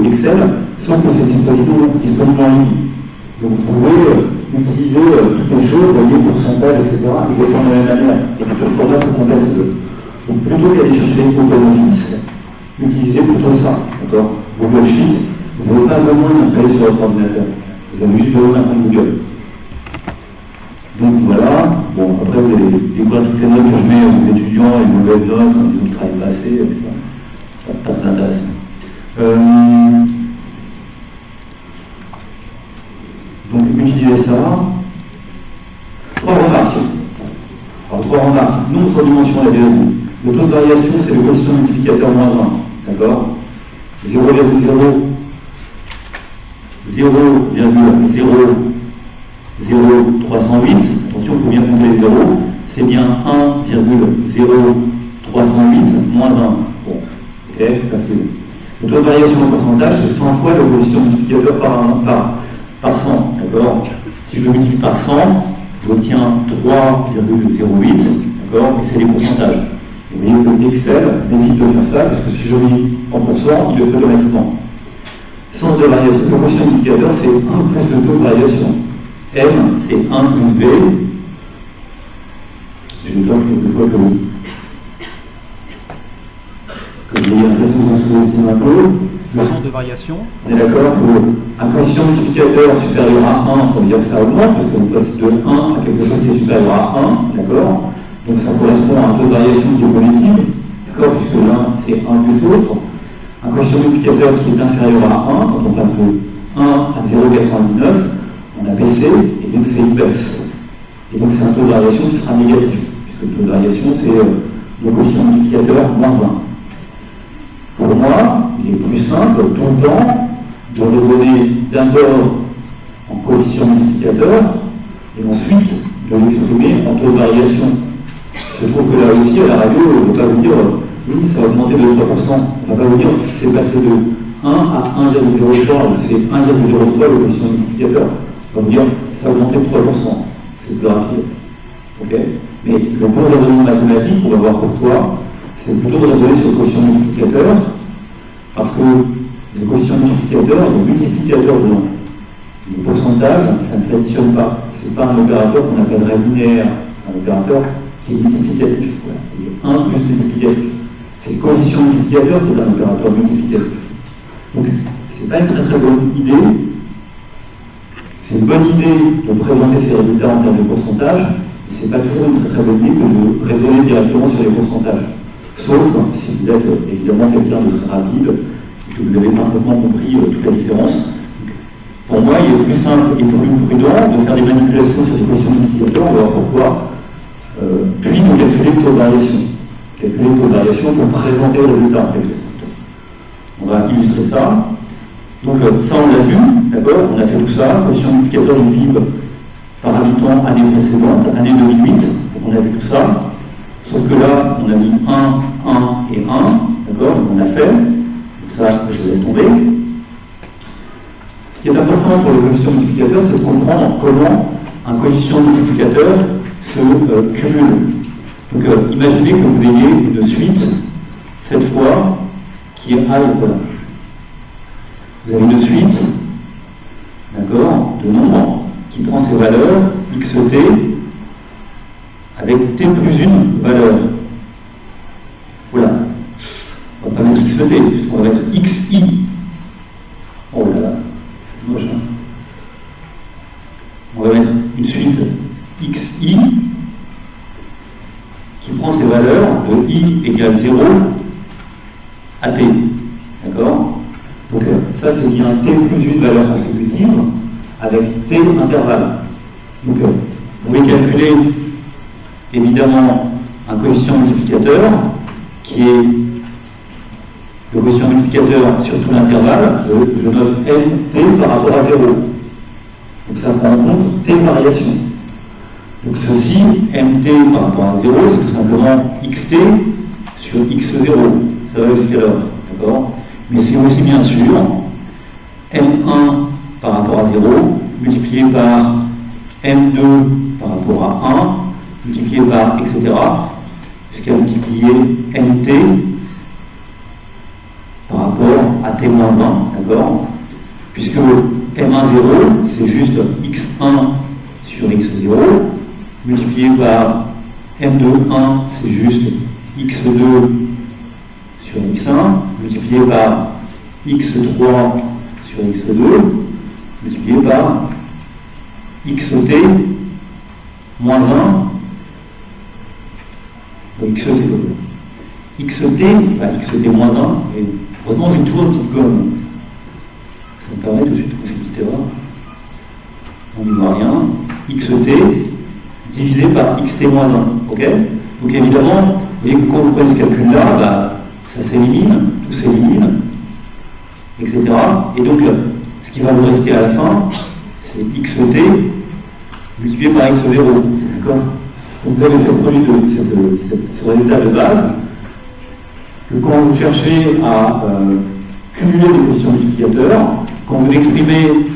Excel, sauf que c'est disponible en ligne. Donc vous pouvez utiliser toutes les choses, vous voyez, pourcentage, etc., exactement de la même manière, et que le format se complète. Donc plutôt qu'aller chercher OpenOffice, utilisez plutôt ça, d'accord? Google Sheet, vous n'avez pas besoin d'installer sur votre ordinateur, vous avez juste besoin d'un compte Google. Donc voilà, bon, après vous allez découvrir toutes les notes que je mets aux étudiants et mauvaises notes, disons qu'ils travaillent pas assez, ça n'a pas d'intéressant. Donc utilisez ça. 3 remarques. Alors 3 remarques, non sans dimension la virgule. Le taux de variation, c'est le coefficient multiplicateur moins 1. D'accord? 0,0308, attention, il faut bien compter les zéros, c'est bien 1,0308 moins 1. Bon, ok, passez. Le taux de variation en pourcentage, c'est 100 fois le coefficient multiplicateur par 100, d'accord? Si je le multiplie par 100, j'obtiens 3,08, d'accord? Et c'est les pourcentages. Vous voyez que Excel m'évite de faire ça, parce que si je mets en pourcent, il le fait automatiquement. Sens de variation, le quotient multiplicateur, c'est 1 plus le taux de variation. M, c'est 1 plus V. Je le donne quelquefois que vous ayez l'impression qu'on sous-estime un peu. Le sens de variation. On est d'accord qu'un coefficient multiplicateur supérieur à 1, ça veut dire que ça augmente, parce qu'on passe de 1 à quelque chose qui est supérieur à 1, d'accord? Donc ça correspond à un taux de variation qui est positif, d'accord? Puisque l'un, c'est 1 plus l'autre. Un coefficient multiplicateur qui est inférieur à 1, quand on passe de 1 à 0,99, on a baissé, et donc c'est une baisse. Et donc c'est un taux de variation qui sera négatif, puisque le taux de variation, c'est le coefficient multiplicateur moins 1. Pour moi, il est plus simple tout le temps de raisonner d'abord en coefficient multiplicateur et ensuite de l'exprimer en taux de variation. Il se trouve que là aussi, à la radio, on ne va pas vous dire oui, ça a augmenté de 3%. On ne va pas vous dire c'est passé de 1 à 1,03 ou c'est 1,03 le coefficient multiplicateur. On va vous dire ça a augmenté de 3%. C'est plus rapide. Okay, mais le bon raisonnement mathématique, on va voir pourquoi, c'est plutôt de raisonner sur le coefficient multiplicateur, parce que le coefficient multiplicateur est le multiplicateur de le pourcentage, ça ne s'additionne pas. Ce n'est pas un opérateur qu'on appellerait linéaire, c'est un opérateur qui est multiplicatif, voilà, qui est 1 plus multiplicatif. C'est le coefficient multiplicateur qui est un opérateur multiplicatif. Donc, ce n'est pas une très très bonne idée. C'est une bonne idée de présenter ces résultats en termes de pourcentage, mais ce n'est pas toujours une très très bonne idée que de raisonner directement sur les pourcentages. Sauf si vous êtes évidemment quelqu'un de très rapide et que vous avez parfaitement compris toute la différence. Donc, pour moi, il est plus simple et plus prudent de faire des manipulations sur les coefficients multiplicateurs, on va voir pourquoi, puis de calculer le taux de variation. Calculer le taux de variation pour présenter le résultat en quelque sorte. On va illustrer ça. Donc ça on l'a vu, d'accord, on a fait tout ça, coefficient multiplicateur du PIB par habitant année précédente, année 2008, donc on a vu tout ça, sauf que là on a mis 1, 1 et 1, d'accord, on a fait, donc ça je laisse tomber. Ce qui est important pour le coefficient multiplicateur, c'est de comprendre comment un coefficient multiplicateur se cumule. Donc imaginez que vous ayez une suite, cette fois, qui est A égal. Vous avez une suite, d'accord, de nombres qui prend ses valeurs xt avec t plus une valeur. Voilà. On ne va pas mettre xt, on va mettre xi. Oh là là, c'est moche, hein. On va mettre une suite xi qui prend ses valeurs de i égale 0 à t. D'accord? Donc ça c'est bien t plus une valeur consécutive avec t intervalle. Donc vous pouvez calculer évidemment un coefficient multiplicateur qui est le coefficient multiplicateur sur tout l'intervalle, je note nt par rapport à 0. Donc ça prend en compte t variations. Donc ceci, mt par rapport à 0, c'est tout simplement xt sur x0. Ça va jusqu'à l'heure, d'accord? Mais c'est aussi bien sûr M1 par rapport à 0 multiplié par M2 par rapport à 1 multiplié par etc. jusqu'à multiplier MT par rapport à T-1, d'accord? Puisque M1 0 c'est juste x1 sur x0 multiplié par M2 1 c'est juste x2 sur x1, multiplié par x3 sur x2, multiplié par xt moins 1, xt moins 1, et heureusement j'ai toujours une petite gomme. Ça me permet tout de suite, quand j'ai une petite erreur, on n'y voit rien, xt divisé par xt moins 1, ok? Donc évidemment, vous voyez que quand vous prenez ce calcul-là, bah, ça s'élimine, tout s'élimine, etc. Et donc, ce qui va vous rester à la fin, c'est xt multiplié par x0. D'accord? Donc vous avez ce résultat de base, que quand vous cherchez à cumuler des coefficients multiplicateurs, quand vous exprimez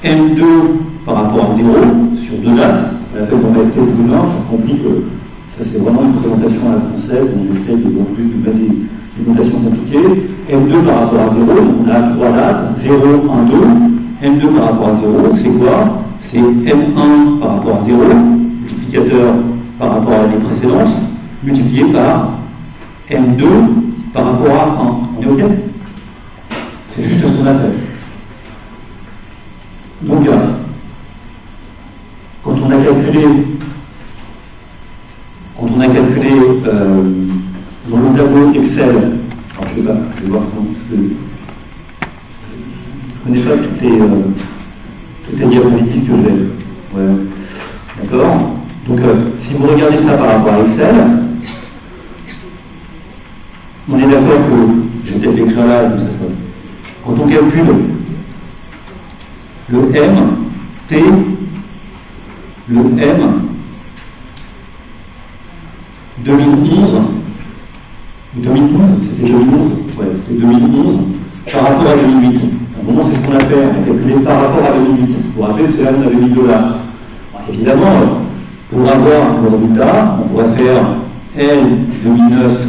m2 par rapport à 0 sur deux dates, à la peine d'en mettre t plus 1, ça complique Ça, c'est vraiment une présentation à la française, on essaie de plus de mettre des notations compliquées. M2 par rapport à 0, donc on a 3 dates, 0, 1, 2. M2 par rapport à 0, c'est quoi? C'est M1 par rapport à 0, multiplicateur par rapport à l'année précédente, multiplié par M2 par rapport à 1. On est OK? C'est juste ce qu'on a fait. Donc, quand on a calculé dans le tableau Excel, alors je sais pas, je vais voir ce que je ne connais pas toutes les diapositives que j'ai. Ouais. D'accord? Donc, si vous regardez ça par rapport à Excel, on est d'accord que, je vais peut-être l'écrire là, comme ça se passe. Quand on calcule le M, T, le M 2011, ou 2012, c'était 2011, ouais, c'était 2011, par rapport à 2008. À un moment, c'est ce qu'on a fait, on a calculé par rapport à 2008. Vous vous rappelez, c'est là où on avait $1000. Bon, évidemment, pour avoir le résultat, on pourrait faire L 2009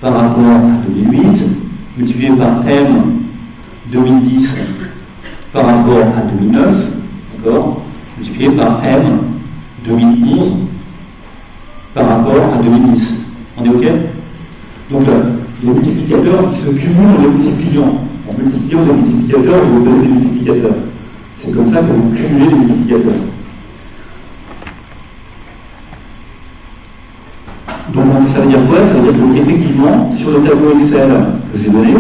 par rapport à 2008, multiplié par M 2010 par rapport à 2009, d'accord, multiplié par M 2011 par rapport à 2010. On est OK? Donc les multiplicateurs qui se cumulent en les multipliant. En multipliant des multiplicateurs, ils vous donnent des multiplicateurs. C'est comme ça que vous cumulez les multiplicateurs. Donc ça veut dire quoi? Ça veut dire qu'effectivement, sur le tableau Excel que j'ai donné,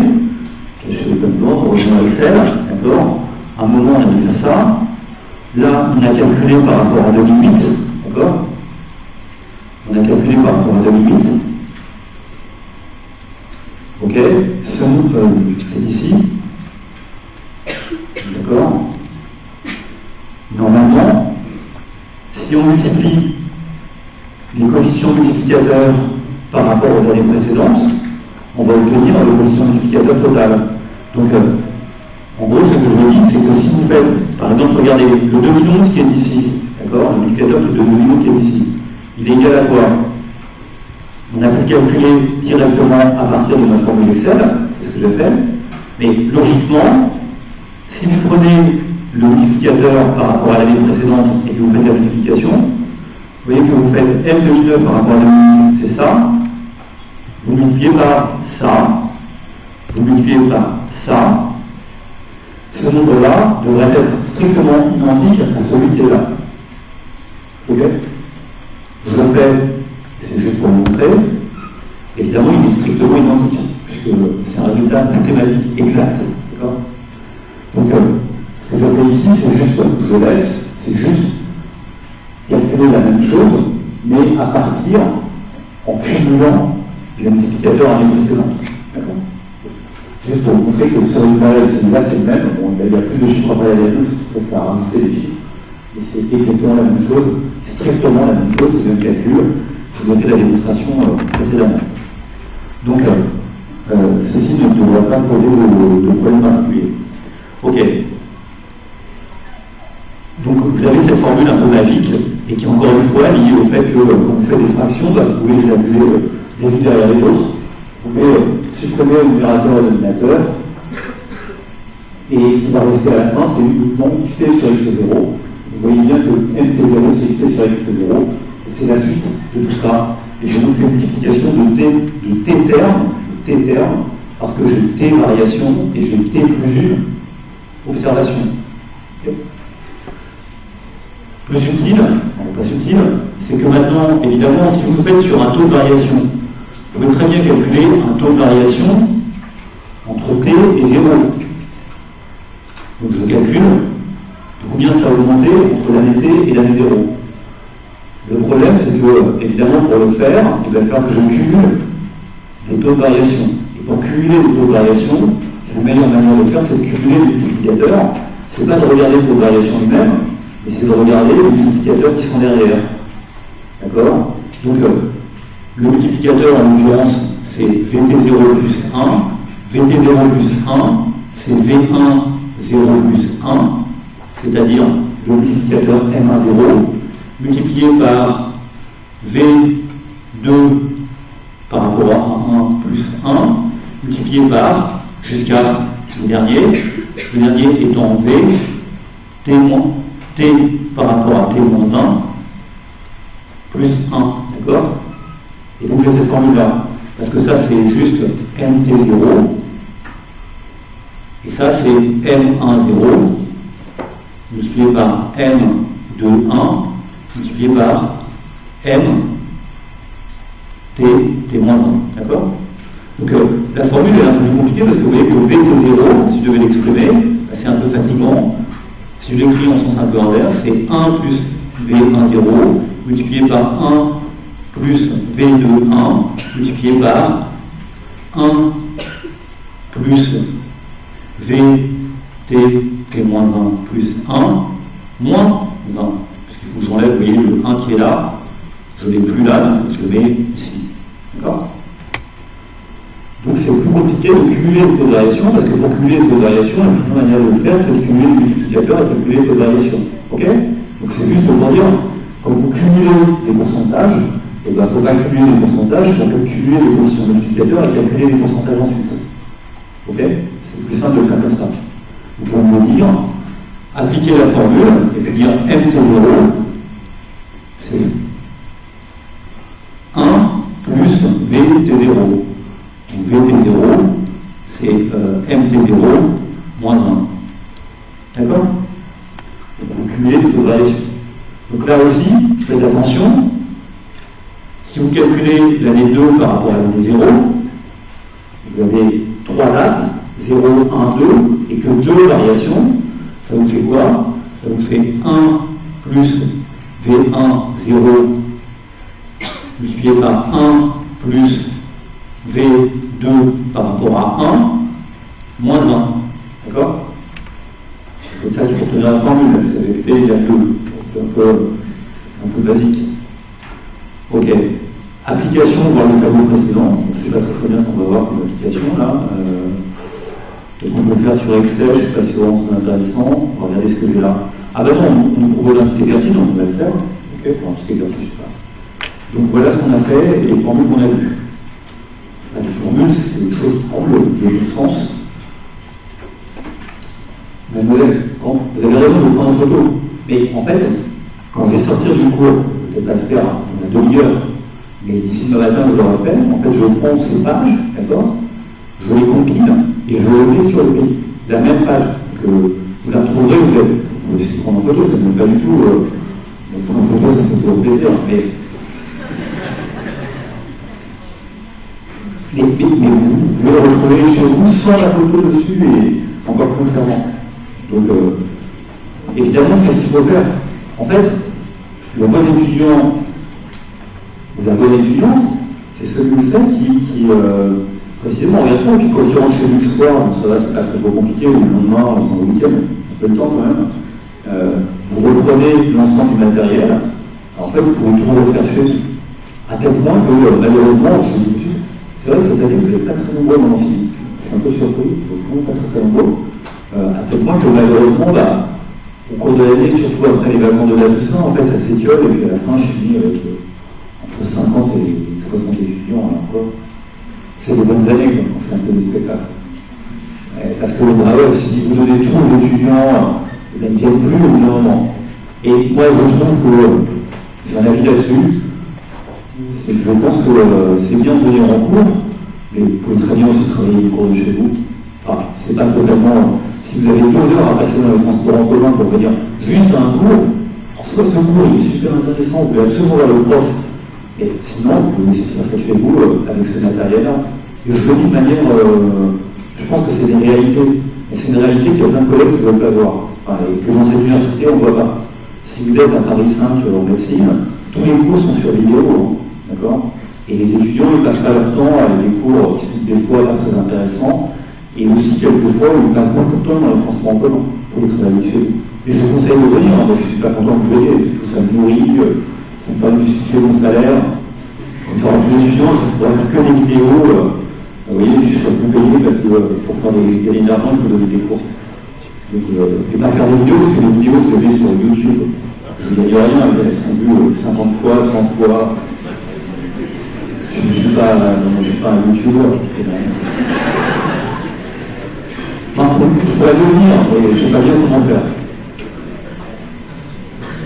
je vais comme temps, on revient à Excel, d'accord? À un moment, on a dû faire ça. Là, on a calculé par rapport à 2008, d'accord? On a calculé par rapport à 2008. Ok? C'est ici. D'accord? Normalement, si on multiplie les coefficients multiplicateurs par rapport aux années précédentes, on va obtenir le coefficient multiplicateur total. Donc, en gros, ce que je vous dis, c'est que si vous faites, par exemple, regardez, le 2011 qui est ici, d'accord, le multiplicateur de 2011 qui est ici, il est égal à quoi? On a pu calculer directement à partir de notre formule Excel, c'est ce que j'ai fait, mais logiquement, si vous prenez le multiplicateur par rapport à l'année précédente et que vous faites la multiplication, vous voyez que vous faites M 2009 par rapport à 2008, c'est ça, vous multipliez par ça, vous multipliez par ça, ce nombre-là devrait être strictement identique à celui qui est là. Ok? Je le fais, c'est juste pour vous montrer. Évidemment, il est strictement identique, puisque c'est un résultat mathématique exact. D'accord? Donc, ce que je fais ici, c'est juste, je laisse, c'est juste calculer la même chose, mais à partir, en cumulant les multiplicateurs à l'année précédente. D'accord? Juste pour vous montrer que ce résultat-là et celui-là, c'est le même. Bon, il y a plus de chiffres après la virgule, c'est pour ça que ça a rajouté des chiffres. Et c'est exactement la même chose, strictement la même chose, c'est le même calcul. Je vous ai fait la démonstration précédemment. Donc, ceci ne devrait pas poser de problème particulier. Ok. Donc, vous avez cette formule un peu magique, et qui est encore une fois liée au fait que quand vous faites des fractions, vous pouvez les annuler les unes derrière les autres. Vous pouvez supprimer le numérateur et le dénominateur, et ce qui va rester à la fin, c'est uniquement xt sur x0. Vous voyez bien que mt0 c'est xt sur x0, et c'est la suite de tout ça. Et je vous fais une multiplication de t termes, parce que j'ai t variations et j'ai t plus une observation. Okay. Plus subtil, enfin pas subtil, c'est que maintenant, évidemment, si vous le faites sur un taux de variation, vous pouvez très bien calculer un taux de variation entre t et 0. Donc je calcule de combien ça va augmenter entre l'année t et l'année 0. Le problème, c'est que, évidemment, pour le faire, il va falloir que je cumule des taux de variation. Et pour cumuler des taux de variation, la meilleure manière de faire, c'est de cumuler les multiplicateurs. C'est pas de regarder le taux de variation lui-même, mais c'est de regarder les multiplicateurs qui sont derrière. D'accord? Donc, le multiplicateur, en l'occurrence, c'est VT0 plus 1. VT0 plus 1, c'est V1 0 plus 1, c'est-à-dire le multiplicateur M1 0, multiplié par V2 par rapport à 1 plus 1, multiplié par jusqu'à le dernier étant V, T par rapport à T moins 1, plus 1, d'accord? Et donc j'ai cette formule-là, parce que ça c'est juste MT0, et ça c'est M10, multiplié par M21, multiplié par M T-1, d'accord? Donc la formule est un peu plus compliquée parce que vous voyez que VT0, si je devais l'exprimer, c'est un peu fatigant. Si je l'écris en sens un peu inverse, c'est 1 plus V10 multiplié par 1 plus V21 multiplié par 1 plus VT-1 plus 1 moins 1. Parce qu'il faut que j'enlève, vous voyez, le 1 qui est là, je ne l'ai plus là, donc je le mets ici. D'accord? Donc c'est plus compliqué de cumuler le taux de variation, parce que pour cumuler le taux de variation, la meilleure manière de le faire, c'est de cumuler le multiplicateur et de calculer le taux de variation. Ok? Donc c'est juste pour dire, quand vous cumulez des pourcentages, il ne faut pas cumuler les pourcentages, il faut cumuler les coefficients multiplicateurs et calculer les pourcentages ensuite. Ok? C'est plus simple de le faire comme ça. Vous pouvez me dire, appliquer la formule, et puis dire MT0, c'est 1 plus VT0. Donc VT0, c'est MT0 moins 1. D'accord? Donc vous cumulez les taux de variation. Donc là aussi, faites attention. Si vous calculez l'année 2 par rapport à l'année 0, vous avez 3 dates, 0, 1, 2, et que 2 variations. Ça vous fait quoi? Ça vous fait 1 plus V1, 0, multiplié par 1 plus V2 par rapport à 1, moins 1. D'accord? C'est comme ça qu'il faut tenir la formule. C'est avec T égale 2. C'est un peu basique. Ok. Application, voir le tableau précédent. Je ne sais pas très bien ce qu'on va voir comme application là. Peut-être qu'on peut le faire sur Excel, je ne sais pas si c'est vraiment très intéressant. On va regarder ce que j'ai là. Ah ben non, on nous propose un petit exercice, donc on va le faire. Ok, pour un petit exercice, je ne sais pas. Donc voilà ce qu'on a fait et les formules qu'on a vues. Les formules, c'est des choses qui prennent le sens. Mademoiselle, vous avez raison de le prendre en photo. Mais en fait, quand je vais sortir du cours, je ne vais peut-être pas le faire dans la demi-heure, mais d'ici demain matin, je l'aurai fait. En fait, je prends ces pages, d'accord? Je les compile et je les mets sur le pays. La même page que vous la retrouverez, vous pouvez essayer de prendre en photo, ça ne me pas du tout. Prendre en photo, ça fait toujours plaisir, mais vous le retrouvez chez vous sans la photo dessus et encore plus clairement. Donc, évidemment, c'est ce qu'il faut faire. En fait, le bon étudiant ou la bonne étudiante, c'est celui ou celle qui précisément, regarde ça, et puis quand tu rentres chez lui le soir, bon, ça va, c'est pas très compliqué, ou le lendemain, ou le week-end, un peu de temps quand même, vous reprenez l'ensemble du matériel, en fait, vous pouvez tout refaire chez vous. À tel point que, malheureusement, je vous dis tout de suite, c'est vrai que cette année, vous n'êtes pas très nombreux dans l'amphi. Je suis un peu surpris, vous n'êtes pas très nombreux. À tel point que, malheureusement, au cours de l'année, surtout après les vacances de la Toussaint, en fait, ça s'étiole, et puis à la fin, je finis avec entre 50 et 60 étudiants, alors quoi. C'est des bonnes années quand je fais un peu de spectacle. Parce que si vous donnez tout aux étudiants, ils ne viennent plus au bout d'un moment. Et moi, je trouve que j'ai un avis là-dessus, c'est que je pense que c'est bien de venir en cours, mais vous pouvez très bien aussi travailler les cours de chez vous. Enfin, c'est pas totalement. Si vous avez 2 heures à passer dans les transports en commun pour venir juste à un cours, en soi, ce cours il est super intéressant, vous pouvez absolument voir le prof. Et sinon, vous pouvez essayer de faire ça chez vous avec ce matériel-là. Et je le dis de manière. Je pense que c'est des réalités. Et c'est une réalité qu'il y a plein de collègues qui ne veulent pas voir. Enfin, et que dans cette université, on ne voit pas. Si vous êtes à Paris 5 en médecine, tous les cours sont sur vidéo. D'accord? Et les étudiants, ils ne passent pas leur temps avec des cours qui sont des fois pas très intéressants. Et aussi, quelquefois, ils passent beaucoup de temps dans les transports en commun pour les travailler chez vous. Et je vous conseille de venir. Moi, je ne suis pas content que vous veniez. Tout ça me nourrit. Ça me permet de justifier mon salaire. Quand tu auras plus d'étudiants, je ne pourrai faire que des vidéos. Vous voyez, je serai plus payé parce que pour faire gagner de l'argent, il faut donner des cours. Donc, et pas faire des vidéos, parce que les vidéos, je les mets sur YouTube. Je ne gagne rien, elles sont vues 50 fois, 100 fois. je suis pas un youtubeur. Je pourrais le dire, mais je ne sais pas bien comment faire.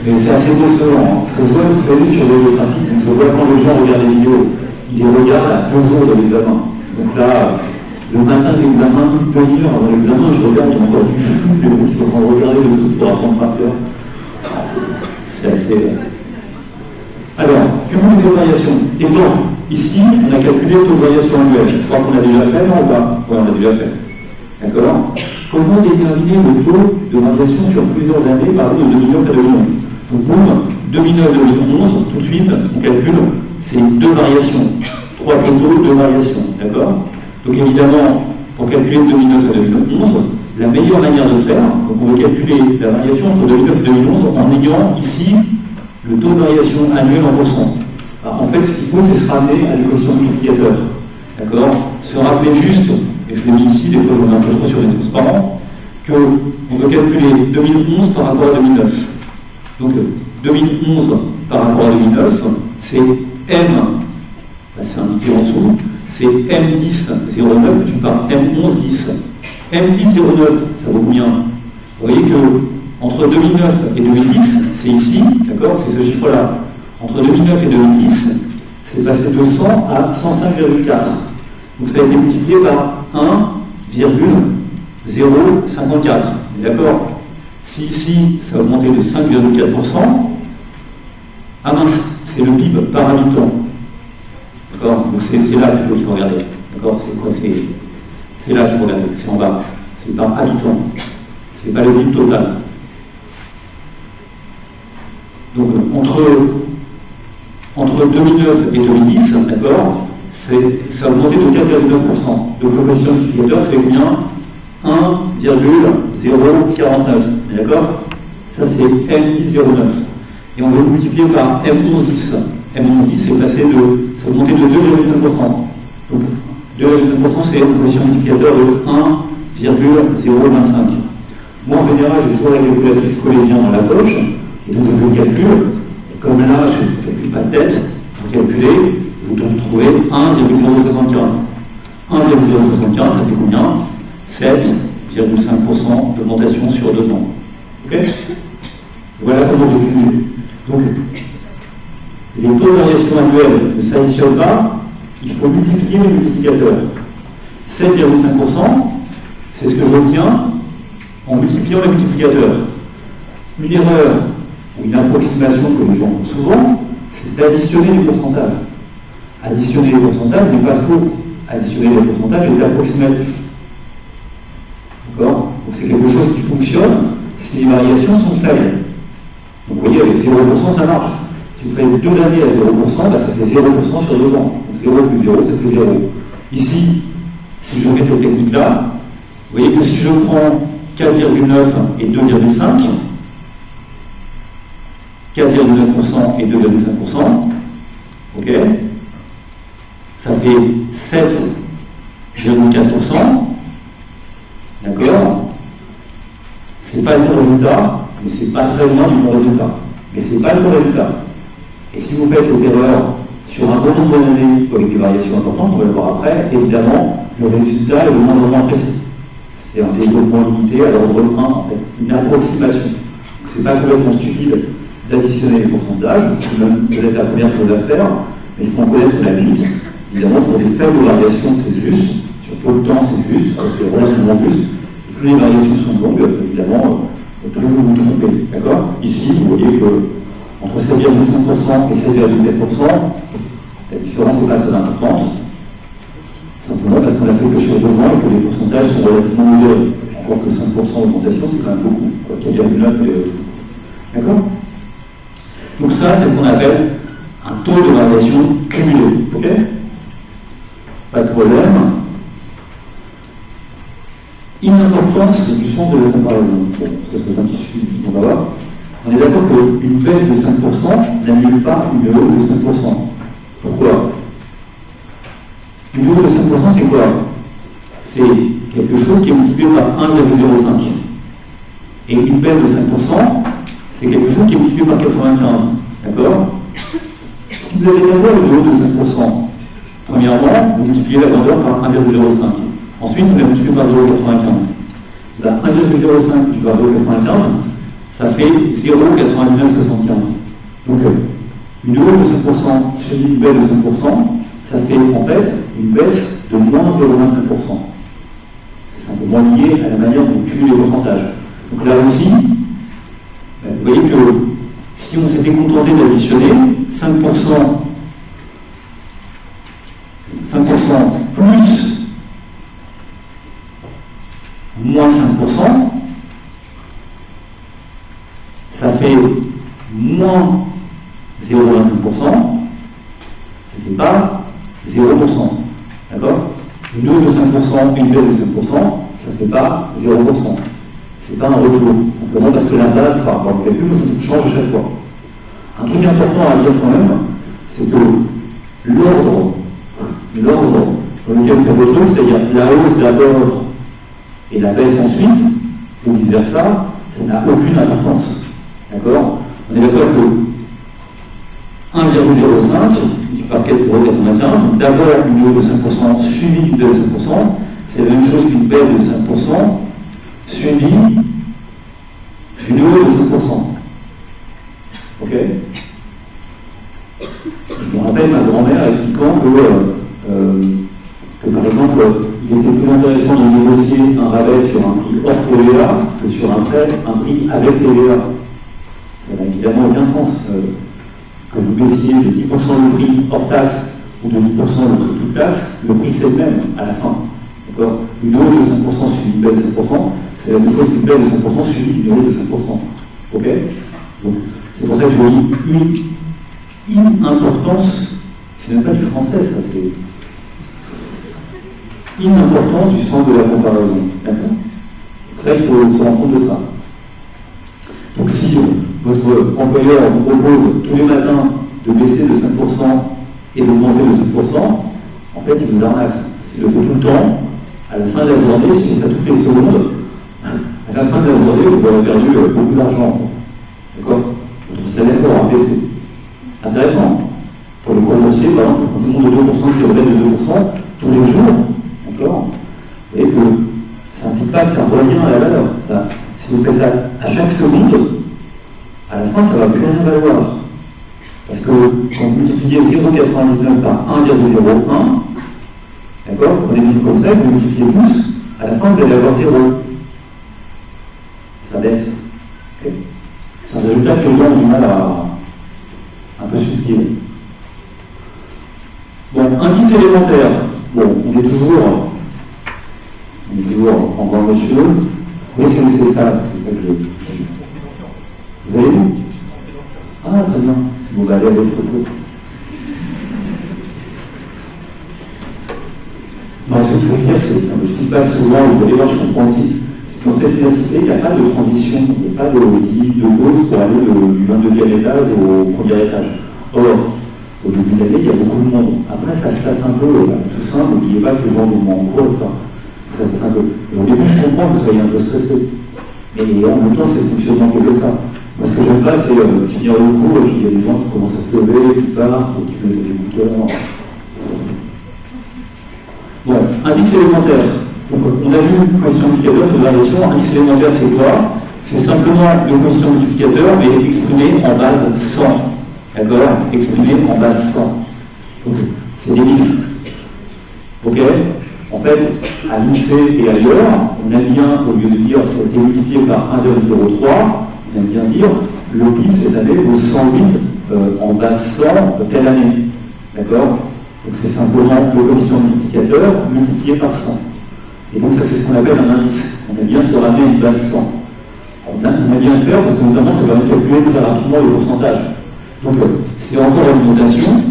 Mais c'est assez décevant. Hein. Ce que je vois, vous savez, sur le trafic, donc je vois quand les gens regardent les vidéos, ils les regardent à 2 jours de l'examen. Donc là, le matin de l'examen, une demi-heure avant l'examen, je regarde, il y a encore du flou, les gens qui sont en train de regarder le truc pour apprendre par cœur. C'est assez. Alors, cumul des variations. Exemple, ici, on a calculé le taux de variation annuel. Je crois qu'on a déjà fait, non ou pas? Oui, on a déjà fait. D'accord? Comment déterminer le taux de variation sur plusieurs années, par exemple, de 2009 à 2011? Donc, boum, 2009-2011, tout de suite, on calcule ces 2 variations. 3 taux, 2 variations. D'accord? Donc, évidemment, pour calculer 2009 à 2011, la meilleure manière de faire, donc on va calculer la variation entre 2009 et 2011 en ayant ici le taux de variation annuel en pourcent. Alors, en fait, ce qu'il faut, c'est se ramener à l'équation multiplicateur. D'accord? Se rappeler juste, et je l'ai mis ici, des fois j'en ai un peu trop sur les transparents, qu'on veut calculer 2011 par rapport à 2009. Donc 2011 par rapport à 2009, c'est M, là c'est indiqué en dessous, c'est M10,09 multiplié par M11,10. M10,09, ça vaut combien? Vous voyez que entre 2009 et 2010, c'est ici, d'accord, c'est ce chiffre-là. Entre 2009 et 2010, c'est passé de 100 à 105,4. Donc ça a été multiplié par 1,054. D'accord? Si ici, ça a augmenté de 5,4%, ah mince, c'est le PIB par habitant. D'accord? Donc c'est là qu'il faut regarder. D'accord? C'est quoi? C'est là qu'il faut regarder. C'est en bas. C'est par habitant. C'est pas le PIB total. Donc entre 2009 et 2010, d'accord, ça a augmenté de 4,9%. Donc le coefficient multiplicateur, c'est combien? 1,049. D'accord? Ça, c'est M10,09. Et on va le multiplier par M11,10. M11,10, c'est passé ça a augmenté de 2,5%. Donc 2,5%, c'est un coefficient multiplicateur de 1,025. Moi, en général, j'ai toujours la calculatrice collégien dans la poche. Et donc je fais le calcul, et comme là je ne calcule pas de tête, vous calculez, vous trouvez 1,075. 1,075, ça fait combien? 7,5% d'augmentation sur 2 ans. Ok? Voilà comment je cumule. Donc, les taux de variation annuels ne s'additionnent pas, il faut multiplier les multiplicateurs. 7,5%, c'est ce que j'obtiens en multipliant les multiplicateurs. Une erreur ou une approximation que les gens font souvent, c'est d'additionner les pourcentages. Additionner les pourcentages n'est pas faux. Additionner les pourcentages est approximatif. D'accord? Donc c'est quelque chose qui fonctionne si les variations sont faibles. Donc vous voyez, avec 0%, ça marche. Si vous faites 2 années à 0%, bah, ça fait 0% sur 2 ans. Donc 0 plus 0, ça fait 0. Ici, si je fais cette technique-là, vous voyez que si je prends 4,9 et 2,5, 4,9% et 2,5%, ok, ça fait 7,4%, d'accord, c'est pas le bon résultat, mais c'est pas très loin du bon résultat, mais c'est pas le bon résultat. Et si vous faites cette erreur sur un bon nombre d'années avec des variations importantes, on va le voir après, évidemment, le résultat est de moins en moins précis. C'est un développement limité à l'ordre 1, en fait, une approximation. C'est pas complètement stupide d'additionner les pourcentages, c'est même peut-être la première chose à faire, mais il faut en connaître la limite. Évidemment, pour des faibles variations, c'est juste, sur peu de temps, c'est juste, c'est relativement juste. Et plus les variations sont longues, évidemment, plus vous vous trompez. D'accord? Ici, vous voyez que entre 7,5% et 7,4%, la différence n'est pas très importante, simplement parce qu'on l'a fait que sur 2 ans et que les pourcentages sont relativement modérés. Encore que 5% d'augmentation, c'est quand même beaucoup. 4,9, d'accord? Donc ça, c'est ce qu'on appelle un taux de variation cumulé. Ok? Pas de problème. Inimportance du sens de la comparaison. Bon, ça c'est un petit suivi, on va voir. On est d'accord qu'une baisse de 5% n'annule pas une hausse de 5%. Pourquoi? Une hausse de 5%, c'est quoi? C'est quelque chose qui est multiplié par 1,05. Et une baisse de 5%, c'est quelque chose qui est multiplié par 95. D'accord? Si vous avez d'abord une hausse de 5%, Premièrement, vous multipliez la grandeur par 1,05. Ensuite, vous la multipliez par 0,95. La 1,05 multiplié par 0,95, ça fait 0,9975. Donc, une hausse de 5% suivie d'une baisse de 5%, ça fait en fait une baisse de moins 0,25%. C'est simplement lié à la manière dont on cumule les pourcentages. Donc là aussi, vous voyez que si on s'était contenté d'additionner 5% plus moins 5%, ça fait moins 0,25%, ça ne fait pas 0%. D'accord? Une hausse de 5% et une baisse de 5%, ça ne fait pas 0%. C'est pas un retour, simplement parce que la base par rapport au calcul change à chaque fois. Un truc important à dire quand même, c'est que l'ordre dans lequel on fait le truc, c'est-à-dire la hausse d'abord et la baisse ensuite, ou vice-versa, ça n'a aucune importance. D'accord? On est d'accord que 1,05 par 4,91, d'abord une hausse de 5% suivie d'une baisse de 5%, c'est la même chose qu'une baisse de 5% suivie d'une hausse de 5%. Ok? Je me rappelle ma grand-mère expliquant que par exemple, il était plus intéressant de négocier un rabais sur un prix hors TVA que sur un prix avec TVA. Ça n'a évidemment aucun sens. Que vous baissiez de 10% le prix hors taxe ou de 10% le prix toute taxe, le prix c'est le même à la fin. D'accord? Une hausse de 5% suivie d'une baisse de 5%, c'est la même chose qu'une baisse de 5% suivie d'une hausse de 5%. Ok? Donc, c'est pour ça que je dis une importance, c'est même pas du français, ça, c'est une importance du sens de la comparaison. D'accord? Ça, il faut se rendre compte de ça. Donc, si votre employeur vous propose tous les matins de baisser de 5% et d'augmenter de 5%, en fait, il vous arnaque. S'il le fait tout le temps, à la fin de la journée, s'il fait ça toutes les secondes, à la fin de la journée, vous aurez perdu beaucoup d'argent, en fait. D'accord? Votre salaire aura baissé. Intéressant. Pour le cours boursier, par exemple, quand il monte de 2%, qui relève de 2% tous les jours, d'accord? Et que ça n'implique pas que ça revient à la valeur. Ça, si vous faites ça à chaque seconde, à la fin, ça ne va plus rien valoir. Parce que quand vous multipliez 0,99 par 1,01, d'accord? Vous prenez des nombres comme ça, vous multipliez tous, à la fin, vous allez avoir 0. Ça baisse. Okay. C'est un résultat que les gens ont du mal à un peu subtil. Bon, indice élémentaire. Bon, on est toujours en grand monsieur. Oui, c'est ça que je. Vous allez où? Ah, très bien. Bon, bah, allez à votre tour. Non, ce que je veux dire, c'est ce qui se passe souvent, vous allez voir, je comprends aussi. Dans cette université, il n'y a pas de transition, il n'y a pas de pause pour aller du 22e étage au premier étage. Or, au début de l'année, il y a beaucoup de monde. Après, ça se passe un peu tout simple, n'oubliez pas que les gens vont en cours, etc. Ça se passe un peu. Et au début, je comprends que vous soyez un peu stressé. Mais en même temps, c'est le fonctionnement qui est comme ça. Moi, ce que j'aime pas, c'est finir le cours et puis il y a des gens qui commencent à se lever, qui partent, qui mettent des écouteurs. Bon, indice élémentaire. Donc, on a vu coefficient multiplicateur, toute la relation. Indice élémentaire, c'est quoi? C'est simplement le coefficient multiplicateur, mais exprimé en base 100. D'accord? Exprimé en base 100. Donc, c'est débile. Ok? En fait, à l'INSEE et ailleurs, on aime bien, au lieu de dire c'était multiplié par 1,03, on aime bien dire le PIB cette année vaut 108 en base 100 de telle année. D'accord? Donc c'est simplement le coefficient multiplicateur multiplié par 100. Et donc ça c'est ce qu'on appelle un indice. On aime bien se ramener à une base 100. On aime bien le faire parce que notamment ça permet de calculer très rapidement le pourcentage. Donc c'est encore une notation,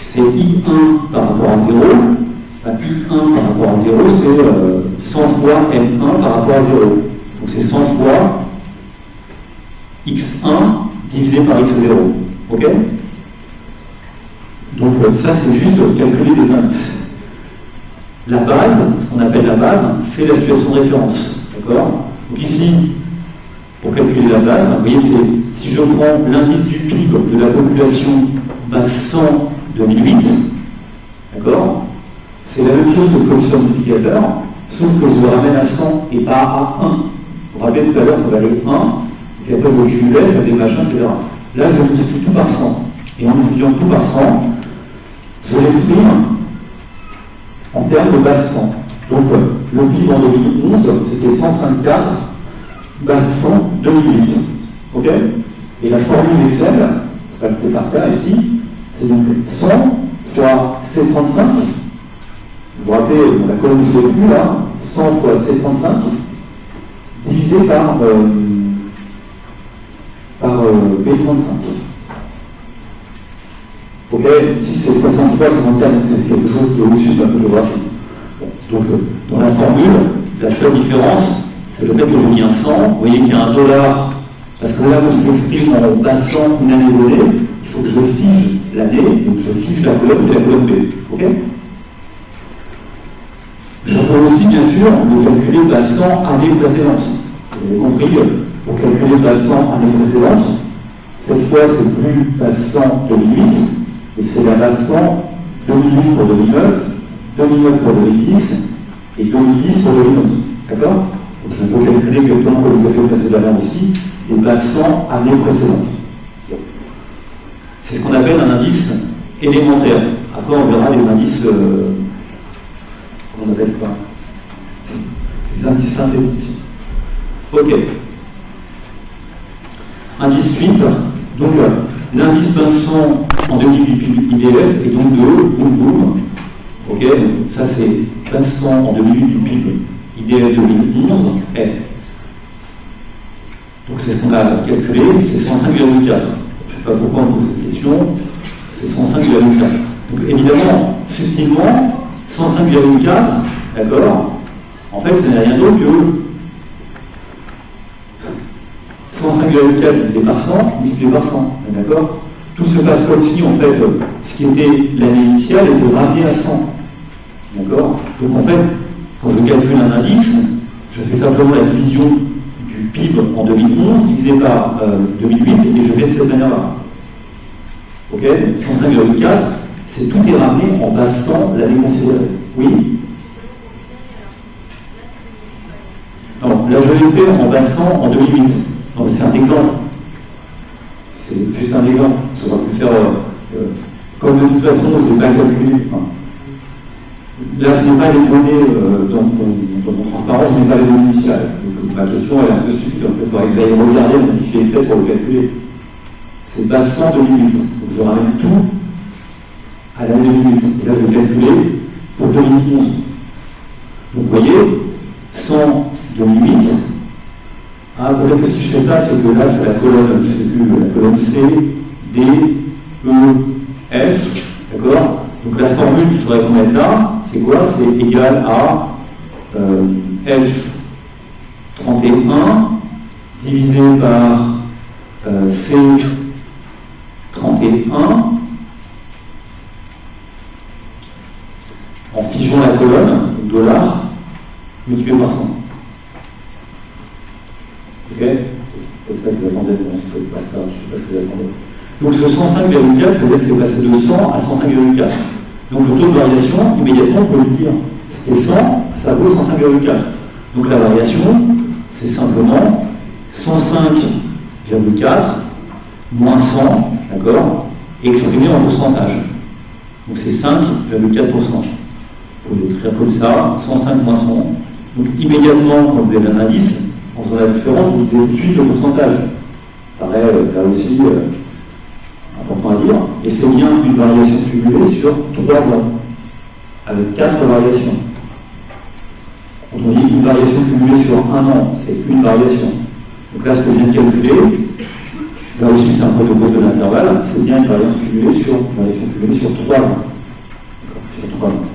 c'est I1 par rapport à 0. I1 par rapport à 0, c'est 100 fois N1 par rapport à 0. Donc c'est 100 fois X1 divisé par X0. Ok? Donc ça c'est juste calculer des indices. La base, ce qu'on appelle la base, c'est la situation de référence. D'accord? Donc ici, pour calculer la base, vous voyez, si je prends l'indice du PIB de la population base 100 2008, D'accord? C'est la même chose que le coefficient multiplicateur, sauf que je le ramène à 100 et pas à 1. Vous vous rappelez tout à l'heure, ça valait 1, et puis après je cumulais, ça fait machin, etc. Là, je multiplie tout par 100. Et en multipliant tout par 100, je l'exprime en termes de base 100. Donc, le PIB en 2011, c'était 105,4, base 100, 2008. OK? Et la formule Excel, je vais peut-être la refaire ici, c'est donc 100 fois C35. Vous vous rappelez, la colonne que je l'ai plus là, 100 fois C35, divisé par B35. Ok, ici c'est 63, 64, donc c'est quelque chose qui est au-dessus de la photographie. Bon, donc dans la formule, la seule différence, c'est le fait que j'ai mis un 100. Vous voyez qu'il y a $1, parce que là, quand je l'exprime en passant une année donnée, il faut que je fige l'année, donc je fige la colonne, c'est la colonne B. Ok? Je peux aussi, bien sûr, le calculer passant année précédente. Vous avez compris, pour calculer passant année précédente, cette fois, c'est plus passant 2008, et c'est la passant 2008 pour 2009, 2009 pour 2010, et 2010 pour 2011. D'accord? Donc je peux calculer exactement comme je l'ai fait précédemment aussi, et passant année précédente. C'est ce qu'on appelle un indice élémentaire. Après, on verra les indices, comment on appelle ça? Les indices synthétiques. Ok. Indice 8. Donc, l'indice Vincent en 2008 IDF est donc de boum boum. Ok, donc ça c'est Vincent en 2008 du PIB IDF 2011 est. Donc c'est ce qu'on a calculé, c'est 105,4. Je ne sais pas pourquoi on pose cette question, c'est 105,4. Donc évidemment, subtilement, 105,4, d'accord, en fait ce n'est rien d'autre que 105,4 divisé par 100, multiplié par 100, d'accord? Tout se passe comme si, en fait, ce qui était l'année initiale était ramené à 100, d'accord? Donc en fait, quand je calcule un indice, je fais simplement la division du PIB en 2011 divisé par 2008 et je fais de cette manière-là. Ok? 105,4, c'est tout est ramené en passant l'année considérée. Oui? Non, là je l'ai fait en passant en 2008. Non, mais c'est un exemple. C'est juste un exemple. J'aurais pu faire. Comme de toute façon, je n'ai pas calculé. Enfin, là, je n'ai pas les données dans mon transparent, je n'ai pas les données initiales. Donc ma question elle est un peu stupide. En fait, il faudrait que j'aille regarder mon fichier Excel pour le calculer. C'est passant 2008. Donc je ramène tout à l'année 2008. Et là, je vais calculer pour 2011. Donc vous voyez, 100 2008. Ah, peut-être que si je fais ça, c'est que là, c'est la colonne, je ne sais plus, la colonne C, D, E, F, d'accord? Donc la formule qu'il faudrait qu'on mette là, c'est quoi? C'est égal à F31 divisé par C31 en figeant la colonne, donc $, multiplié par 100. Ok? Comme ça que j'attendais, mais on se fait pas ça, je ne sais pas ce que j'attendais. Donc ce 105,4, c'est-à-dire que c'est passé de 100 à 105,4. Donc le taux de variation, immédiatement, on peut le dire. Ce qui est 100, ça vaut 105,4. Donc la variation, c'est simplement 105,4 moins 100, d'accord, exprimé en pourcentage. Donc c'est 5,4%. Pour l'écrire comme ça, 105 moins 100. Donc immédiatement, quand vous avez l'analyse, en faisant la différence, vous divisez tout de suite le pourcentage. Ça paraît là aussi important à dire. Et c'est bien une variation cumulée sur 3 ans, avec 4 variations. Quand on dit une variation cumulée sur 1 an, c'est une variation. Donc là, c'est bien calculé. Là aussi, c'est un protocole de l'intervalle. C'est bien une variation cumulée sur 3 ans. Sur 3 ans.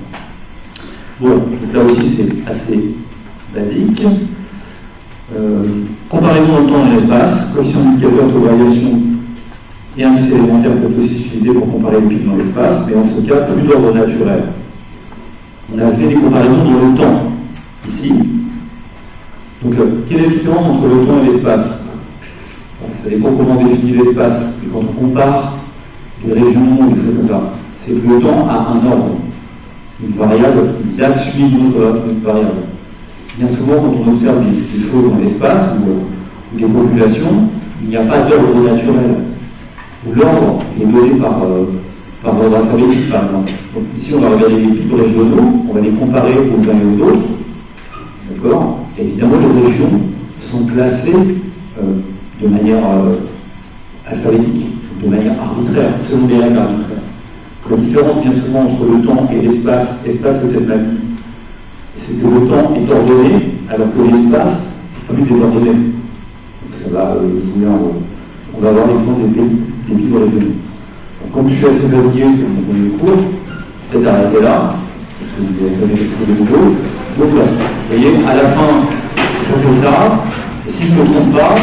Bon, donc là aussi, c'est assez basique. Comparaison dans le temps et l'espace, coefficient indicateur de variation et indice élémentaire peuvent aussi s'utiliser pour comparer le PIB dans l'espace, mais en ce cas, plus d'ordre naturel. On a fait des comparaisons dans le temps, ici. Donc, quelle est la différence entre le temps et l'espace? Ça dépend comment on définit l'espace. Et quand on compare des régions ou des choses comme ça, c'est que le temps a un ordre. une variable, une date suit une autre variable. Bien souvent, quand on observe des choses dans l'espace ou des populations, il n'y a pas d'ordre naturel. L'ordre est donné par l'ordre alphabétique, par exemple. Donc ici, on va regarder les PIB régionaux, on va les comparer aux uns et aux autres. D'accord? Et évidemment, les régions sont classées de manière alphabétique, de manière arbitraire, selon des règles arbitraires. La différence bien souvent entre le temps et l'espace, l'espace c'est peut-être la vie, c'est que le temps est ordonné alors que l'espace est plus désordonné. Donc ça va jouer un rôle. On va avoir l'exemple des PIB régionaux. Donc, comme je suis assez fatigué, c'est mon premier cours, peut-être arrêter là, parce que vous avez donné quelque chose de nouveau. Donc là, vous voyez, à la fin, je fais ça, et si je ne me trompe pas,